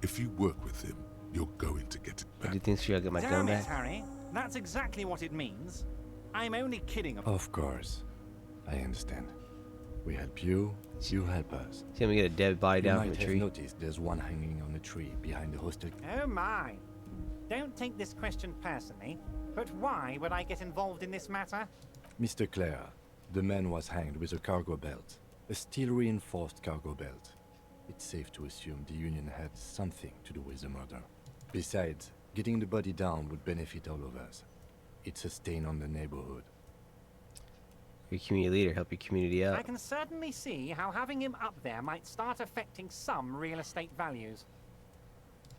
S3: If you work with him, you're going to get it
S1: Do you
S3: back.
S1: think she'll get my gun
S8: Damn it,
S1: back?
S8: Harry. That's exactly what it means. I'm only kidding.
S5: Of course. I understand. We help you, you help us.
S1: See him get a dead body
S5: You
S1: down
S5: might
S1: from a
S5: have
S1: tree.
S5: noticed there's one hanging on a tree behind the hostel.
S8: Oh my. Don't take this question personally, but why would I get involved in this matter?
S5: Mr. Clare, the man was hanged with a cargo belt. A steel-reinforced cargo belt. It's safe to assume the Union had something to do with the murder. Besides, getting the body down would benefit all of us. It's a stain on the neighborhood.
S1: Your community leader, help your community
S8: I
S1: out.
S8: can certainly see how having him up there might start affecting some real estate values.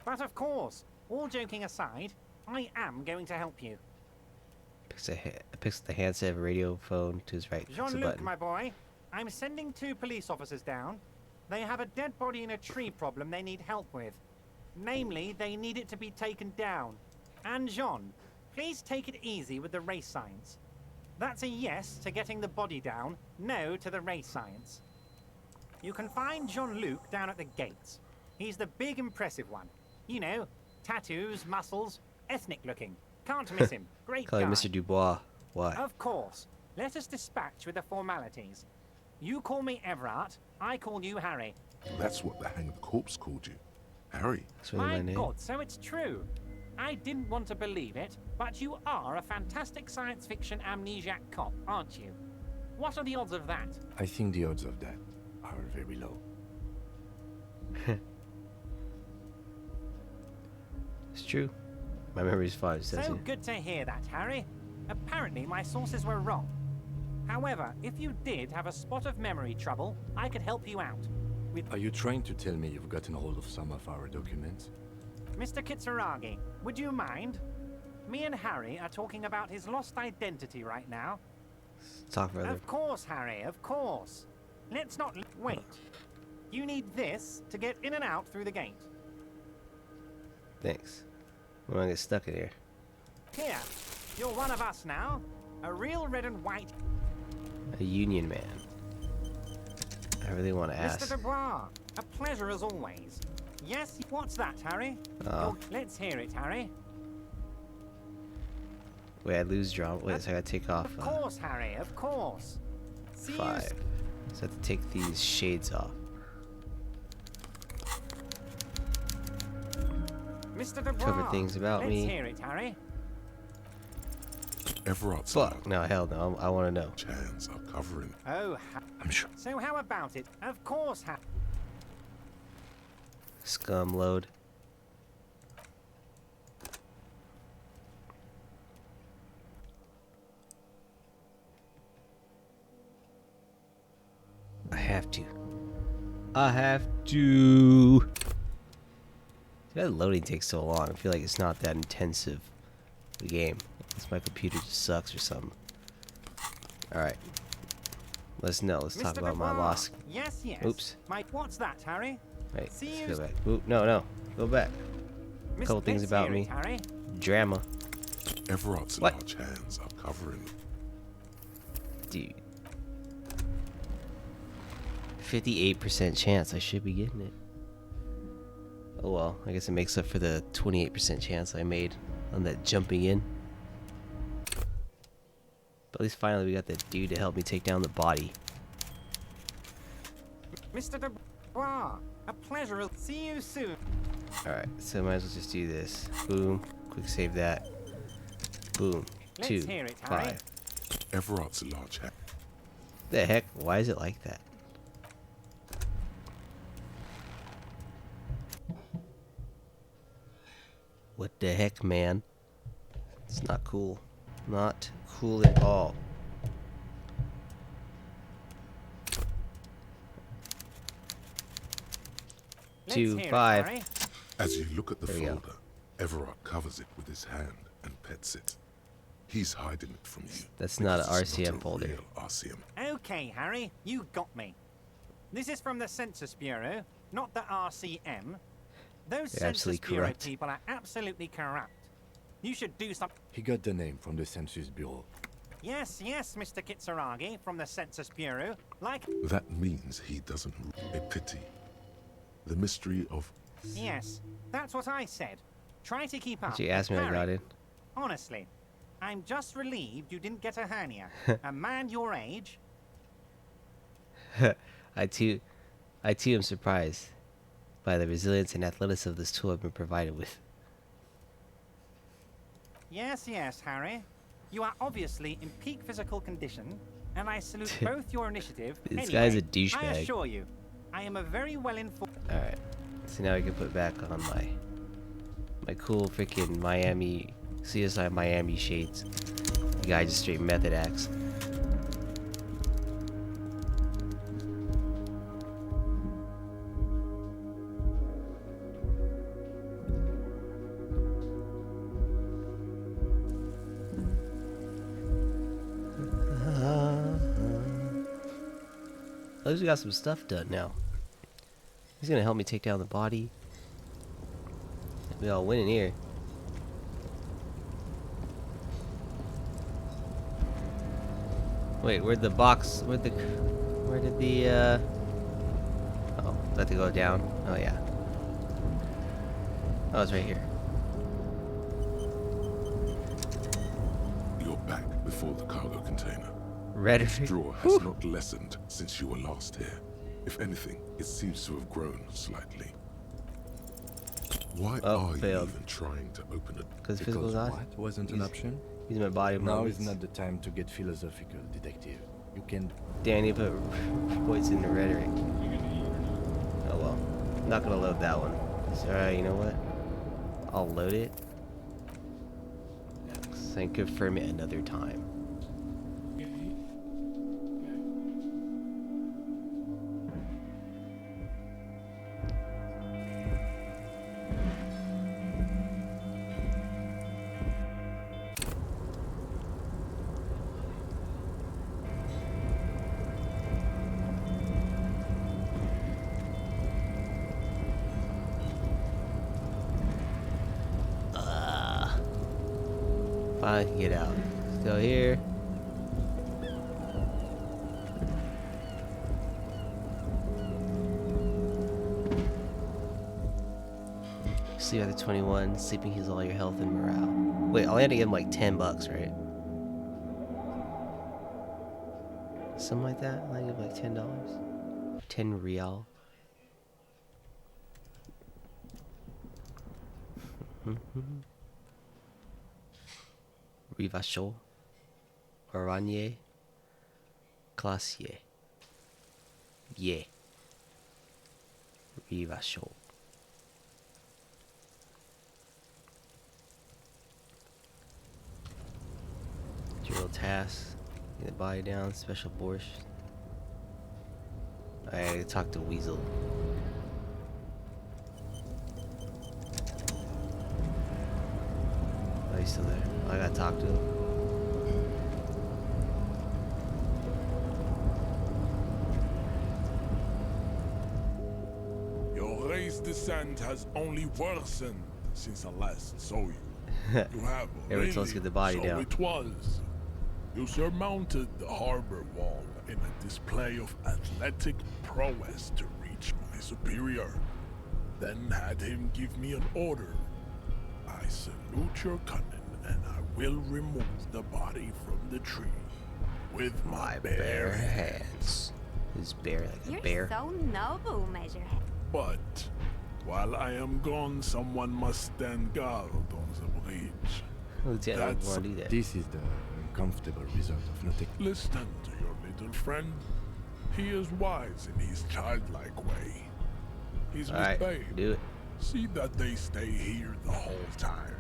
S8: But of course, all joking aside, I am going to help you.
S1: Picks the handset of a radio phone to his right. Clicks a
S8: Jean-Luc,
S1: button.
S8: my boy, I'm sending 2 police officers down. They have a dead body in a tree problem they need help with. Namely, they need it to be taken down. And Jean, please take it easy with the race science. That's a yes to getting the body down, no to the race science. You can find Jean-Luc down at the gates. He's the big impressive one. You know, tattoos, muscles, ethnic looking. Can't miss him. Great
S1: Call
S8: guy.
S1: him Mr. Dubois. Why?
S8: Of course. Let us dispatch with the formalities. You call me Everard, I call you Harry.
S3: That's what the hanged corpse called you. Harry.
S1: That's really
S8: My
S1: my name.
S8: God, so it's true. I didn't want to believe it, but you are a fantastic science fiction amnesiac cop, aren't you? What are the odds of that?
S5: I think the odds of that are very low.
S1: It's true. My memory's fine. Says
S8: So
S1: here.
S8: good to hear that, Harry. Apparently my sources were wrong. However, if you did have a spot of memory trouble, I could help you out. With
S5: Are you trying to tell me you've gotten hold of some of our documents?
S8: Mr. Kitsuragi, would you mind? Me and Harry are talking about his lost identity right now.
S1: Talk further.
S8: Of course, Harry, of course. Let's not wait. You need this to get in and out through the gate.
S1: Thanks. I'm gonna get stuck in here.
S8: Here, you're one of us now. A real red and white.
S1: A union man. I really want to
S8: Mr.
S1: ask.
S8: Dubois, a pleasure as always. Yes, what's that, Harry?
S1: Oh.
S8: Let's hear it, Harry.
S1: Wait, I lose drama. Wait, so I gotta take off
S8: Of course, Harry, of course. See you
S1: 5. So I have to take these shades off.
S8: Mr. Dubois.
S1: Cover things about
S8: Let's
S1: me.
S8: hear it, Harry.
S3: Everard's
S1: Fuck. No, hell no. I want to know.
S3: hands are covering.
S8: Oh,
S5: I'm sure.
S8: so how about it? Of course, Harry.
S1: Scum load. I have to. I have to. That loading takes so long. I feel like it's not that intensive. The game. It's my computer just sucks or something. Alright. Let's talk
S8: Mr.
S1: about my
S8: Dubois.
S1: lost.
S8: Yes, yes.
S1: Oops.
S8: What's that, Harry?
S1: Wait,
S8: See
S1: let's
S8: you
S1: go back. Oop, no. Go back. Couple things
S8: let's
S1: about
S8: hear
S1: me.
S8: it, Harry.
S1: Drama.
S3: Everard's
S1: What?
S3: large hands are covering.
S1: Dude. 58% chance I should be getting it. Oh well, I guess it makes up for the 28% chance I made on that jumping in. But at least finally we got that dude to help me take down the body.
S8: Mr. Dubois, a pleasure. See you soon.
S1: Alright, so might as well just do this. Boom. Quick save that. Boom.
S8: Let's
S1: 2,
S8: hear it, Harry.
S1: 5.
S3: Everard's large hat.
S1: The heck? Why is it like that? What the heck, man? It's not cool. Not cool at all.
S8: Let's
S1: 2,
S8: hear it,
S1: 5.
S8: Harry.
S3: As you look at the
S1: There we go.
S3: folder, Everard covers it with his hand and pets it. He's hiding it from you.
S1: That's not
S3: because
S1: an
S3: it's
S1: RCM
S3: a
S1: folder.
S3: real RCM.
S8: Okay, Harry, you got me. This is from the Census Bureau, not the RCM. Those
S1: You're
S8: Census
S1: absolutely
S8: Bureau
S1: correct.
S8: people are absolutely corrupt. You should do something.
S5: He got the name from the Census Bureau.
S8: Yes, yes, Mr. Kitsuragi from the Census Bureau. Like,
S3: That means he doesn't a pity. The mystery of
S8: yes, that's what I said. Try to keep up.
S1: She asked me, I
S8: Harry,
S1: got it.
S8: honestly, I'm just relieved you didn't get a hernia. A man your age.
S1: I too am surprised by the resilience and athleticism this tool I've been provided with.
S8: Yes, yes, Harry. You are obviously in peak physical condition, and I salute both your initiative.
S1: This
S8: Anyway,
S1: guy's a
S8: I
S1: douchebag.
S8: assure you, I am a very well informed.
S1: Alright. So now I can put back on my cool freaking Miami CSI Miami shades. The guy just straight method acts. At least we got some stuff done now. He's gonna help me take down the body. We all winning here. Wait, where'd the box? Where did the oh, let to go down. Oh yeah. Oh, it's right here.
S3: you're back before the cargo container.
S1: Rhetoric.
S3: Its draw has not lessened since you were last here. If anything, it seems to have grown slightly. Why
S1: Oh,
S3: are
S1: failed.
S3: you even trying to open it?
S1: Because physical
S5: Because
S1: not.
S5: what wasn't an
S1: He's-
S5: option?
S1: He's my body
S5: Now
S1: moments.
S5: is not the time to get philosophical, detective. You can.
S1: Danny put points in the rhetoric. Oh well. I'm not gonna load that one. Alright, you know what? I'll load it. And confirm it another time. Finally can get out. Still here. Sleep after 21. Sleeping heals all your health and morale. Wait, I had to give him like $10, right? Something like that? I give like $10. 10 real. Rivachot, Aranier, Classier, Yeah, Rivachot. Drill task, get the body down, special borscht. I gotta talk to Weasel. Oh, he's still there. I gotta talk to him.
S9: Your race descent has only worsened since I last saw you. You have
S1: Everyone tells us to get the body
S9: so
S1: down.
S9: it was. You surmounted the harbor wall in a display of athletic prowess to reach my superior. Then had him give me an order. I salute your cunning, and I will remove the body from the tree with my bare hands.
S1: His bear like a
S4: You're
S1: bear.
S4: so noble, Measurehead.
S9: But While I am gone, someone must stand guard on the bridge.
S1: Lieutenant, I don't want to do that.
S5: This is the uncomfortable result of not taking.
S9: Listen to your little friend. He is wise in his childlike way. He's with
S1: Alright,
S9: Babe.
S1: do it.
S9: See that they stay here the whole time.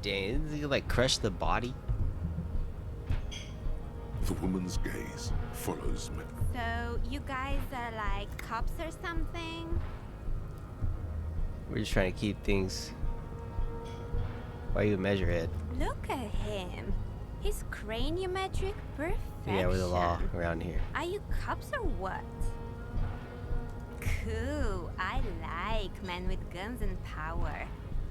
S1: Dang, did he like crush the body?
S3: The woman's gaze follows me.
S10: So, you guys are like cops or something?
S1: We're just trying to keep things. Why are you a measurehead?
S10: Look at him. His craniometric perfection.
S1: Yeah, we're the law around here.
S10: Are you cops or what? Cool. I like men with guns and power.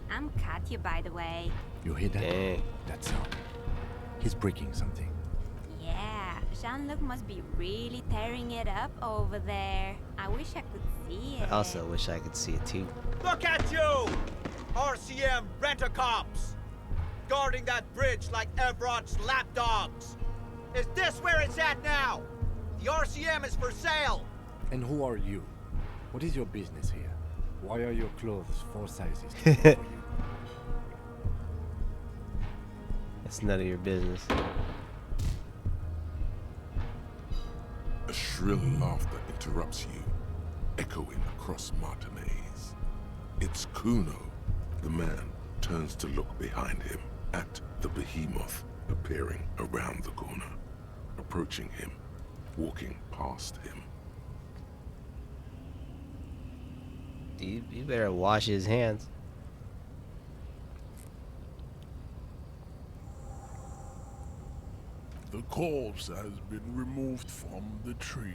S10: I'm Katya, by the way.
S5: You hear that?
S1: Dang.
S5: That sound. He's breaking something.
S10: Yeah, Jean-Luc must be really tearing it up over there. I wish I could see it.
S1: I also wish I could see it too.
S11: Look at you! RCM rent-a-cops! Guarding that bridge like Everott's lapdogs! Is this where it's at now? The RCM is for sale!
S5: And who are you? What is your business here? Why are your clothes 4 sizes too small for you?
S1: It's none of your business.
S3: A shrill laughter interrupts you, echoing across Martinez. It's Kuno. The man turns to look behind him at the behemoth appearing around the corner, approaching him, walking past him.
S1: You better wash his hands.
S9: The corpse has been removed from the tree.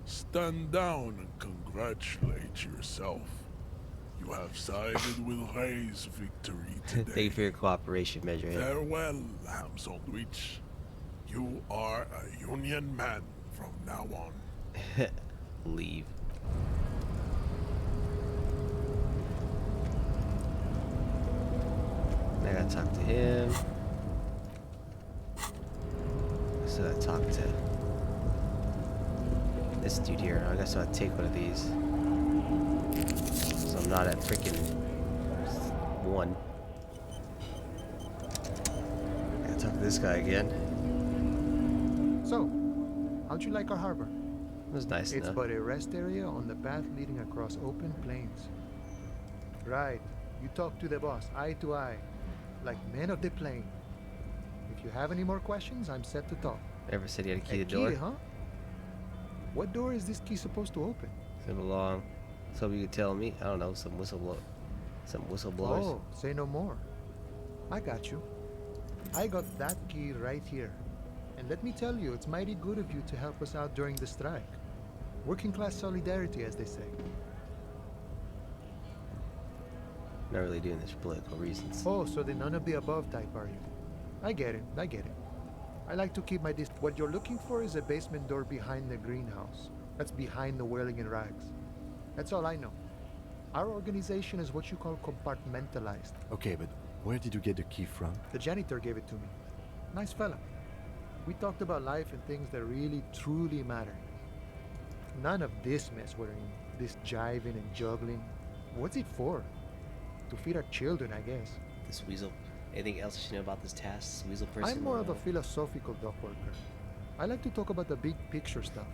S9: Stand down and congratulate yourself. You have sided with Ray's victory
S1: Thank
S9: today.
S1: you for your cooperation, measurehead.
S9: Farewell, ham sandwich. You are a Union man from now on.
S1: Leave. I gotta talk to him. So I talk to this dude here. I guess I'll take one of these. So I'm not at freaking 1. I gotta talk to this guy again.
S12: So, how'd you like our harbor?
S1: It was nice
S12: It's
S1: enough.
S12: but a rest area on the path leading across open plains. Right. You talk to the boss, eye to eye, like men of the plain. If you have any more questions, I'm set to talk.
S1: Never said you had to key
S12: A
S1: the door.
S12: key, huh? What door is this key supposed to open?
S1: Send along. So you could tell me. I don't know. Some whistleblowers.
S12: Oh, say no more. I got you. I got that key right here. And let me tell you, it's mighty good of you to help us out during the strike. Working class solidarity, as they say.
S1: Not really doing this for political reasons.
S12: Oh, so the none of the above type, are you? I get it, I get it. I like to keep my distance. What you're looking for is a basement door behind the greenhouse. That's behind the whirling in rags. That's all I know. Our organization is what you call compartmentalized.
S5: Okay, but where did you get the key from?
S12: The janitor gave it to me. Nice fella. We talked about life and things that really, truly matter. None of this mess we're in. This jiving and juggling. What's it for? To feed our children, I guess.
S1: This weasel. Anything else you should know about this task? This weasel person?
S12: I'm more of a philosophical dock worker. I like to talk about the big picture stuff.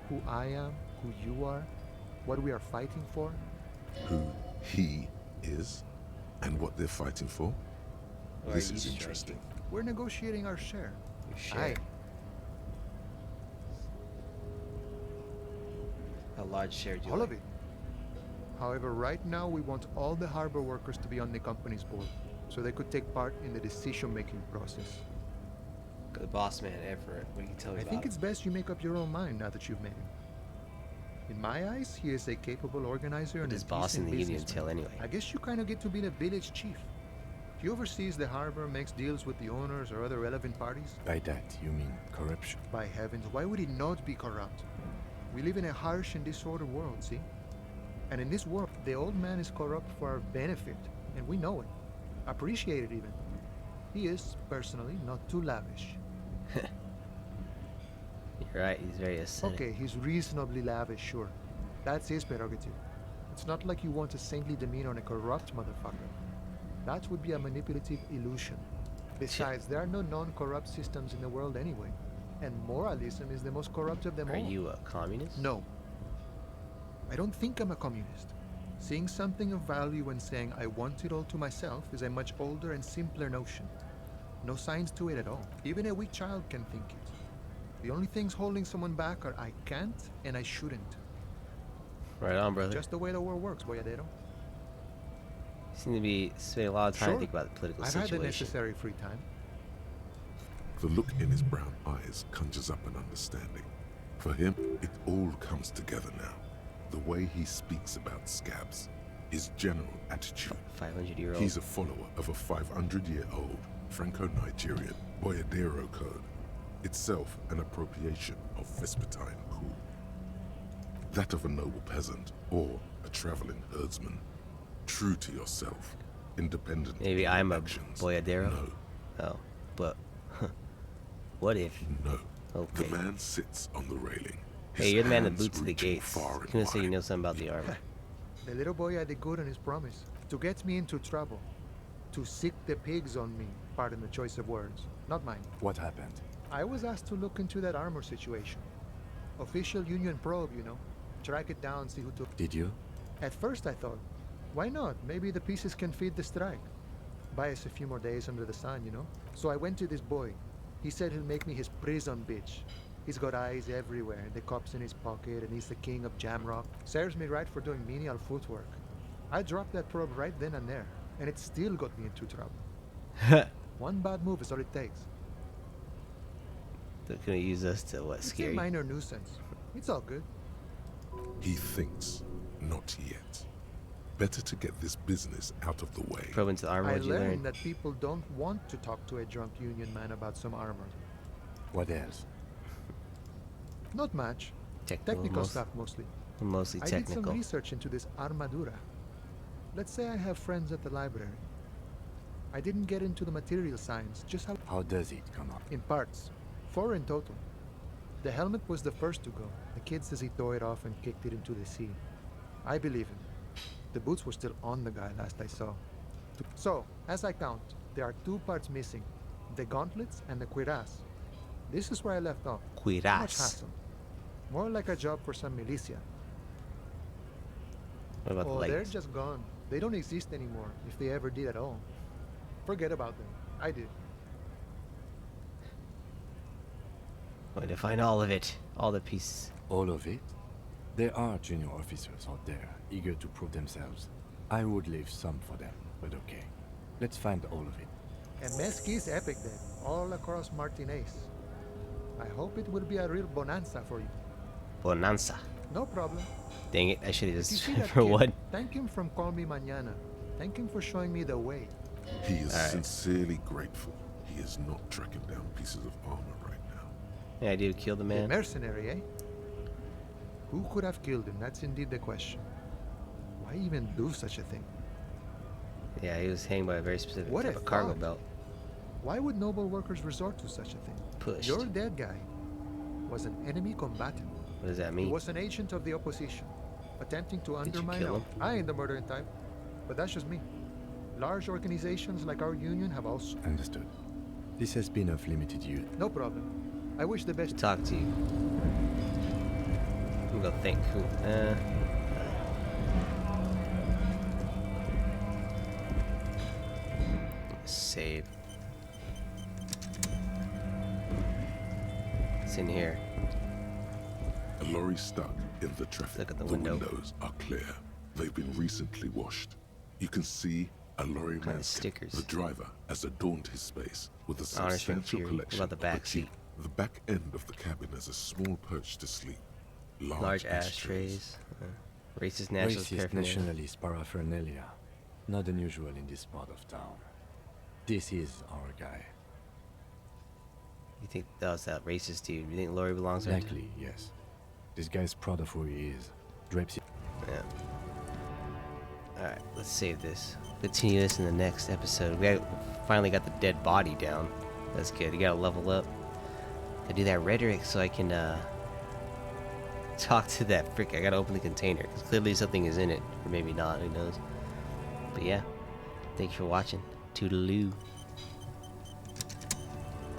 S12: Who I am, who you are, what we are fighting for.
S3: Who he is, and what they're fighting for.
S1: Or
S3: This
S1: are you
S3: is
S1: striking?
S3: interesting.
S12: We're negotiating our share.
S1: Your share.
S12: Aye.
S1: How large share do you
S12: All
S1: like?
S12: of it. However, right now we want all the harbor workers to be on the company's board, so they could take part in the decision-making process.
S1: The boss man, Everett. What can you tell me
S12: I
S1: about
S12: think
S1: him?
S12: it's best you make up your own mind now that you've met him. In my eyes, he is a capable organizer
S1: What
S12: and a
S1: does boss in
S12: decent
S1: the union
S12: businessman.
S1: tell anyway?
S12: I guess you kind of get to be the village chief. He oversees the harbor, makes deals with the owners or other relevant parties.
S5: By that, you mean corruption.
S12: By heavens, why would he not be corrupt? We live in a harsh and disordered world, see? And in this world, the old man is corrupt for our benefit, and we know it. Appreciate it even. He is, personally, not too lavish.
S1: You're right, he's very aesthetic.
S12: Okay, he's reasonably lavish, sure. That's his prerogative. It's not like you want a saintly demeanor on a corrupt motherfucker. That would be a manipulative illusion. Besides, there are no non-corrupt systems in the world anyway. And moralism is the most corrupt of them all.
S1: Are you a communist?
S12: No. I don't think I'm a communist. Seeing something of value and saying I want it all to myself is a much older and simpler notion. No science to it at all. Even a weak child can think it. The only things holding someone back are I can't and I shouldn't.
S1: Right on, brother.
S12: Just the way the world works, boyadero.
S1: You seem to be spending a lot of time
S12: Sure.
S1: to think about the political
S12: I've
S1: situation.
S12: had the necessary free time.
S3: The look in his brown eyes conjures up an understanding. For him, it all comes together now. The way he speaks about scabs, his general attitude.
S1: 500-year-old.
S3: He's a follower of a 500-year-old Franco-Nigerian boyadero code, itself an appropriation of Vespertine cool. That of a noble peasant or a traveling herdsman. True to yourself, independent.
S1: Maybe
S3: of
S1: I'm a
S3: actions.
S1: boyadero?
S3: No.
S1: Oh, but what if?
S3: No.
S1: Okay.
S3: The man sits on the railing.
S1: Hey,
S3: his
S1: you're the man that
S3: hands
S1: boots the
S3: reaching
S1: gates.
S3: far
S1: You
S3: and
S1: couldn't say you
S3: wide.
S1: know something about the armor.
S12: The little boy had the good on his promise. To get me into trouble. To sick the pigs on me. Pardon the choice of words. Not mine.
S5: What happened?
S12: I was asked to look into that armor situation. Official Union probe, you know. Track it down, see who took.
S5: Did you?
S12: At first I thought, why not? Maybe the pieces can feed the strike. Buy us a few more days under the sun, you know? So I went to this boy. He said he'll make me his prison bitch. He's got eyes everywhere, the cop's in his pocket, and he's the king of Jamrock. Serves me right for doing menial footwork. I dropped that probe right then and there, and it still got me into trouble. One bad move is all it takes.
S1: They're gonna use us to what?
S12: It's
S1: Scare
S12: a
S1: you?
S12: minor nuisance. It's all good.
S3: He thinks, not yet. Better to get this business out of the way.
S1: Probe into the armor.
S12: I
S1: What'd you learn?
S12: learned that people don't want to talk to a drunk Union man about some armor.
S5: What else?
S12: Not much.
S1: Technical,
S12: Technical stuff mostly.
S1: Mostly
S12: I did
S1: technical.
S12: some research into this armadura. Let's say I have friends at the library. I didn't get into the material science, just
S5: How does it come up?
S12: in parts. 4 in total. The helmet was the first to go. The kid says he tore it off and kicked it into the sea. I believe him. The boots were still on the guy last I saw. So, as I count, there are 2 parts missing. The gauntlets and the cuirass. This is where I left off. Too much
S1: Cuirass.
S12: hassle. More like a job for some militia.
S1: What about the
S12: Oh, they're
S1: legs?
S12: just gone. They don't exist anymore, if they ever did at all. Forget about them. I did.
S1: Going to find all of it. All the pieces.
S5: All of it? There are junior officers out there, eager to prove themselves. I would leave some for them, but okay. Let's find all of it.
S12: And Mesqui's epic then, all across Martinez. I hope it will be a real bonanza for you.
S1: Bonanza.
S12: No problem.
S1: Dang it, I should have
S12: If you
S1: just
S12: see that
S1: for
S12: kid,
S1: one.
S12: thank him from Call Me Mañana. Thank him for showing me the way.
S3: He is
S1: Alright.
S3: sincerely grateful he is not tracking down pieces of armor right now.
S1: Yeah, I do kill the
S12: A
S1: man.
S12: mercenary, eh? Who could have killed him? That's indeed the question. Why even do such a thing?
S1: Yeah, he was hanged by a very specific
S12: What
S1: type
S12: a
S1: of cargo
S12: thought.
S1: belt.
S12: Why would noble workers resort to such a thing?
S1: Pushed.
S12: Your dead guy was an enemy combatant.
S1: What does that
S12: He
S1: mean?
S12: was an agent of the opposition, attempting to
S1: Did you
S12: undermine
S1: kill
S12: our...
S1: him?
S12: I ain't the murdering type, but that's just me. Large organizations like our union have also...
S5: Understood. This has been of limited use.
S12: No problem. I wish the best...
S1: Talk to you. I'm gonna go think who. Save. It's in here.
S3: A lorry stuck in the traffic.
S1: Look at the window.
S3: windows are clear. They've been recently washed. You can see a lorry
S1: Kind of
S3: mask.
S1: stickers.
S3: The driver has adorned his space with a
S1: Honor string
S3: substantial
S1: fury.
S3: collection
S1: What about the
S3: of
S1: back seat?
S3: The back end of the cabin has a small perch to sleep.
S1: Large ashtrays. Racist nationalist
S5: Racist
S1: paraphernalia.
S5: nationalist paraphernalia. Not unusual in this part of town. This is our guy.
S1: You think that was that racist dude? You think Lori belongs there?
S5: Likely, yes. This guy's proud of who he is. Drapes it.
S1: Yeah. Alright, let's save this. Continue this in the next episode. Finally got the dead body down. That's good. You gotta level up. Gotta do that rhetoric so I can talk to that frick. I gotta open the container because clearly something is in it, or maybe not. Who knows? But yeah, thanks for watching. Toodaloo.